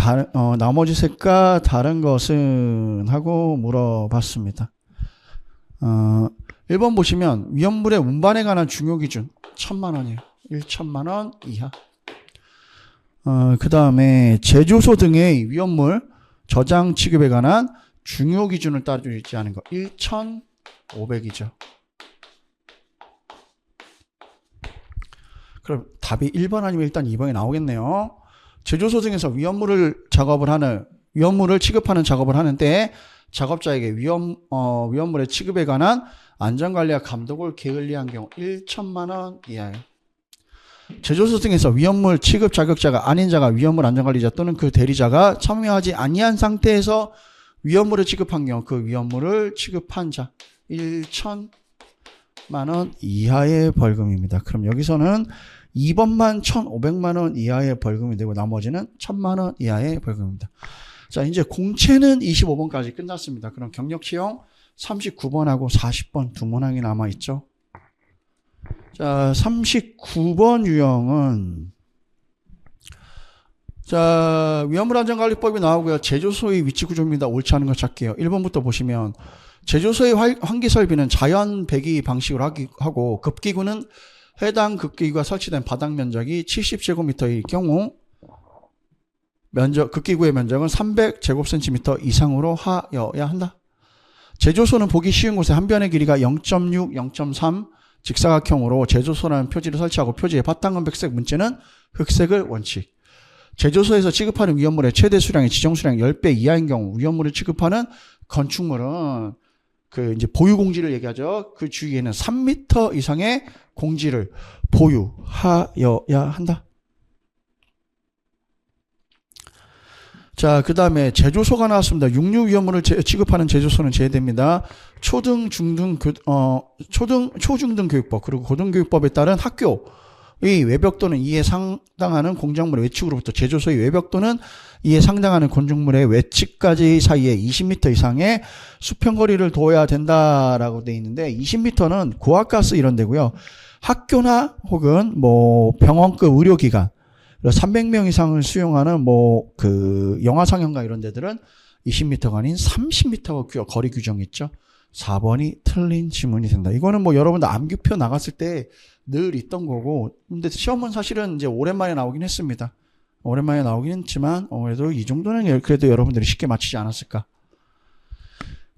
나머지 색과 다른 것은 하고 물어봤습니다. 1번 보시면 위험물의 운반에 관한 중요 기준 1,000만 원이에요. 1,000만 원 이하. 그 다음에 제조소 등의 위험물 저장 취급에 관한 중요 기준을 따르지 않은 거 1,500이죠. 그럼 답이 1번 아니면 일단 2번이 나오겠네요. 제조소 등에서 위험물을 취급하는 작업을 하는데 작업자에게 위험물의 취급에 관한 안전관리와 감독을 게을리한 경우 1,000만 원 이하예요. 제조소 등에서 위험물 취급 자격자가 아닌 자가 위험물 안전관리자 또는 그 대리자가 참여하지 아니한 상태에서 위험물을 취급한 경우 그 위험물을 취급한 자 1,000만 원 이하의 벌금입니다. 그럼 여기서는 2번만 1,500만 원 이하의 벌금이 되고 나머지는 1,000만 원 이하의 벌금입니다. 자, 이제 공채는 25번까지 끝났습니다. 그럼 경력시험 39번하고 40번 두 문항이 남아있죠. 자, 39번 유형은 자, 위험물안전관리법이 나오고요. 제조소의 위치구조입니다. 옳지 않은 거 찾게요. 1번부터 보시면 제조소의 환기설비는 자연 배기 방식으로 하고 급기구는 해당 급기구가 설치된 바닥 면적이 70제곱미터일 경우 급기구의 면적은 300제곱센티미터 이상으로 하여야 한다. 제조소는 보기 쉬운 곳에 한 변의 길이가 0.6, 0.3 직사각형으로 제조소라는 표지를 설치하고 표지의 바탕은 백색, 문체는 흑색을 원칙. 제조소에서 취급하는 위험물의 최대 수량이 지정 수량 10배 이하인 경우 위험물을 취급하는 건축물은 그 이제 보유 공지를 얘기하죠. 그 주위에는 3m 이상의 공지를 보유하여야 한다. 자, 그 다음에 제조소가 나왔습니다. 육류 위험물을 취급하는 제조소는 제외됩니다. 초중등 교육법 그리고 고등교육법에 따른 학교의 외벽 또는 이에 상당하는 공작물의 외측으로부터 제조소의 외벽 또는 이에 상당하는 건축물의 외측까지 사이에 20m 이상의 수평거리를 둬야 된다라고 되어 있는데 20m는 고압가스 이런 데고요. 학교나 혹은 뭐 병원급 의료기관 300명 이상을 수용하는 그 영화 상영가 이런 데들은 20m가 아닌 30m 거리 규정이 있죠. 4번이 틀린 지문이 된다. 이거는 뭐 여러분들 암기표 나갔을 때 늘 있던 거고, 근데 시험은 사실은 이제 오랜만에 나오긴 했습니다. 오랜만에 나오긴 했지만 그래도 이 정도는 그래도 여러분들이 쉽게 맞히지 않았을까.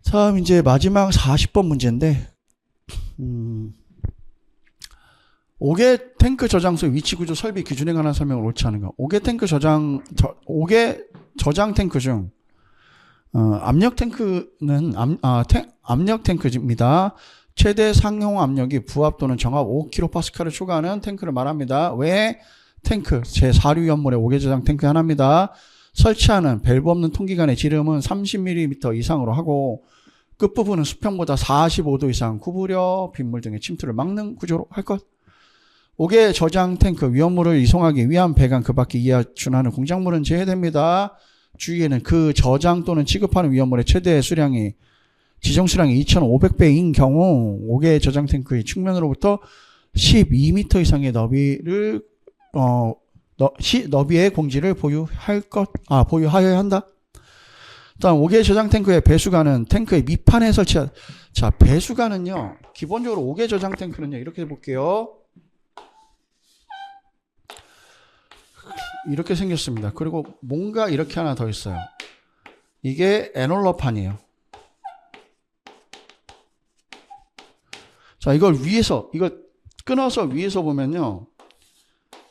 다음 이제 마지막 40번 문제인데 5개 탱크 저장소 위치 구조 설비 기준에 관한 설명을 옳지 않은 거. 5개 저장 탱크 중 압력 탱크는 압력 탱크입니다. 최대 상용 압력이 부합 또는 정합 5kPa를 초과하는 탱크를 말합니다. 왜 탱크 제4류 위험물의 5개 저장 탱크 하나입니다. 설치하는 밸브 없는 통기관의 지름은 30mm 이상으로 하고 끝부분은 수평보다 45도 이상 구부려 빗물 등의 침투를 막는 구조로 할 것. 5개 저장 탱크 위험물을 이송하기 위한 배관 그 밖에 이하 준하는 공작물은 제외됩니다. 주위에는 그 저장 또는 취급하는 위험물의 최대 수량이 지정 수량이 2,500배인 경우 5개 저장 탱크의 측면으로부터 12m 이상의 너비의 공지를 보유하여야 한다. 다음 5개 저장 탱크의 배수관은 탱크의 밑판에 설치한. 자, 배수관은요 기본적으로 5개 저장 탱크는요 이렇게 볼게요. 이렇게 생겼습니다. 그리고 뭔가 이렇게 하나 더 있어요. 이게 애널러판이에요. 자, 이걸 끊어서 위에서 보면요.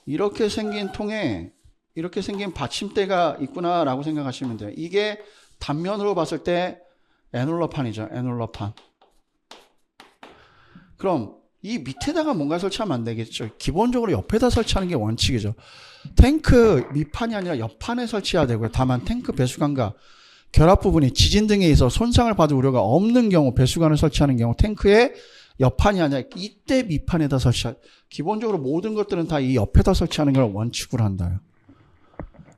이렇게 생긴 통에 이렇게 생긴 받침대가 있구나라고 생각하시면 돼요. 이게 단면으로 봤을 때 애널러판이죠. 애널러판. 그럼 이 밑에다가 뭔가 설치하면 안 되겠죠. 기본적으로 옆에다 설치하는 게 원칙이죠. 탱크 밑판이 아니라 옆판에 설치해야 되고요. 다만 탱크 배수관과 결합 부분이 지진 등에 의해서 손상을 받을 우려가 없는 경우 배수관을 설치하는 경우 탱크의 옆판이 아니라 이때 밑판에다 기본적으로 모든 것들은 다 이 옆에다 설치하는 걸 원칙으로 한다요.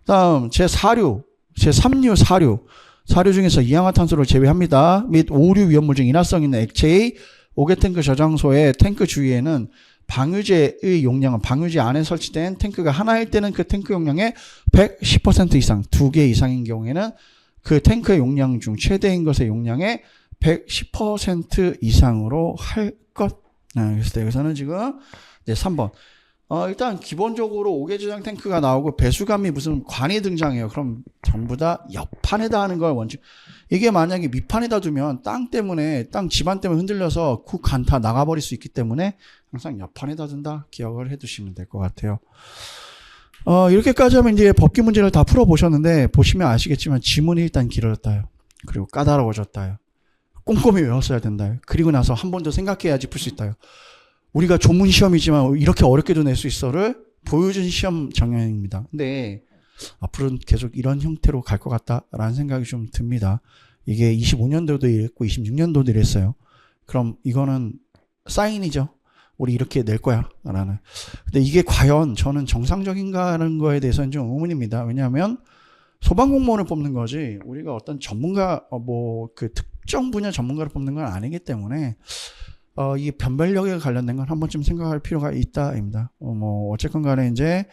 다음 제3류, 4류 중에서 이氧화탄소를 제외합니다. 및 5류 위험물 중 인화성 있는 액체의 5개 탱크 저장소의 탱크 주위에는 방유제의 용량은 방유제 안에 설치된 탱크가 하나일 때는 그 탱크 용량의 110% 이상, 2개 이상인 경우에는 그 탱크의 용량 중 최대인 것의 용량의 110% 이상으로 할 것. 그래서 여기서는 지금 이제 3번. 일단 기본적으로 5개 저장 탱크가 나오고 배수관이 무슨 관이 등장해요. 그럼 전부 다 옆판에다 하는 걸 원칙. 이게 만약에 밑판에다 두면 땅 집안 때문에 흔들려서 그 관 다 나가버릴 수 있기 때문에 항상 옆판에다 둔다 기억을 해두시면 될 것 같아요. 이렇게까지 하면 이제 법규 문제를 다 풀어보셨는데 보시면 아시겠지만 지문이 일단 길어졌다요. 그리고 까다로워졌다요. 꼼꼼히 외웠어야 된다요. 그리고 나서 한 번 더 생각해야지 풀 수 있다요. 우리가 조문 시험이지만 이렇게 어렵게도 낼 수 있어를 보여준 시험 정형입니다. 근데 앞으로는 계속 이런 형태로 갈 것 같다라는 생각이 좀 듭니다. 이게 25년도도 이랬고 26년도도 이랬어요. 그럼 이거는 사인이죠. 우리 이렇게 낼 거야 라는. 근데 이게 과연 저는 정상적인가라는 거에 대해서는 좀 의문입니다. 왜냐하면 소방공무원을 뽑는 거지 우리가 어떤 전문가 뭐 그 특정 분야 전문가를 뽑는 건 아니기 때문에 이 변별력에 관련된 건 한 번쯤 생각할 필요가 있다입니다. 뭐 어쨌건 간에 이제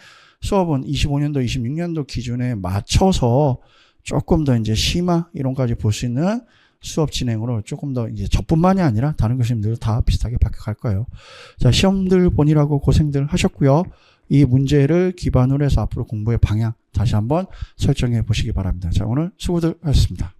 수업은 25년도 26년도 기준에 맞춰서 조금 더 이제 심화 이론까지 볼 수 있는 수업 진행으로 조금 더 이제 저뿐만이 아니라 다른 교수님들 다 비슷하게 바뀌어갈 거예요. 자, 시험들 보느라고 고생들 하셨고요. 이 문제를 기반으로 해서 앞으로 공부의 방향 다시 한번 설정해 보시기 바랍니다. 자, 오늘 수고들 하셨습니다.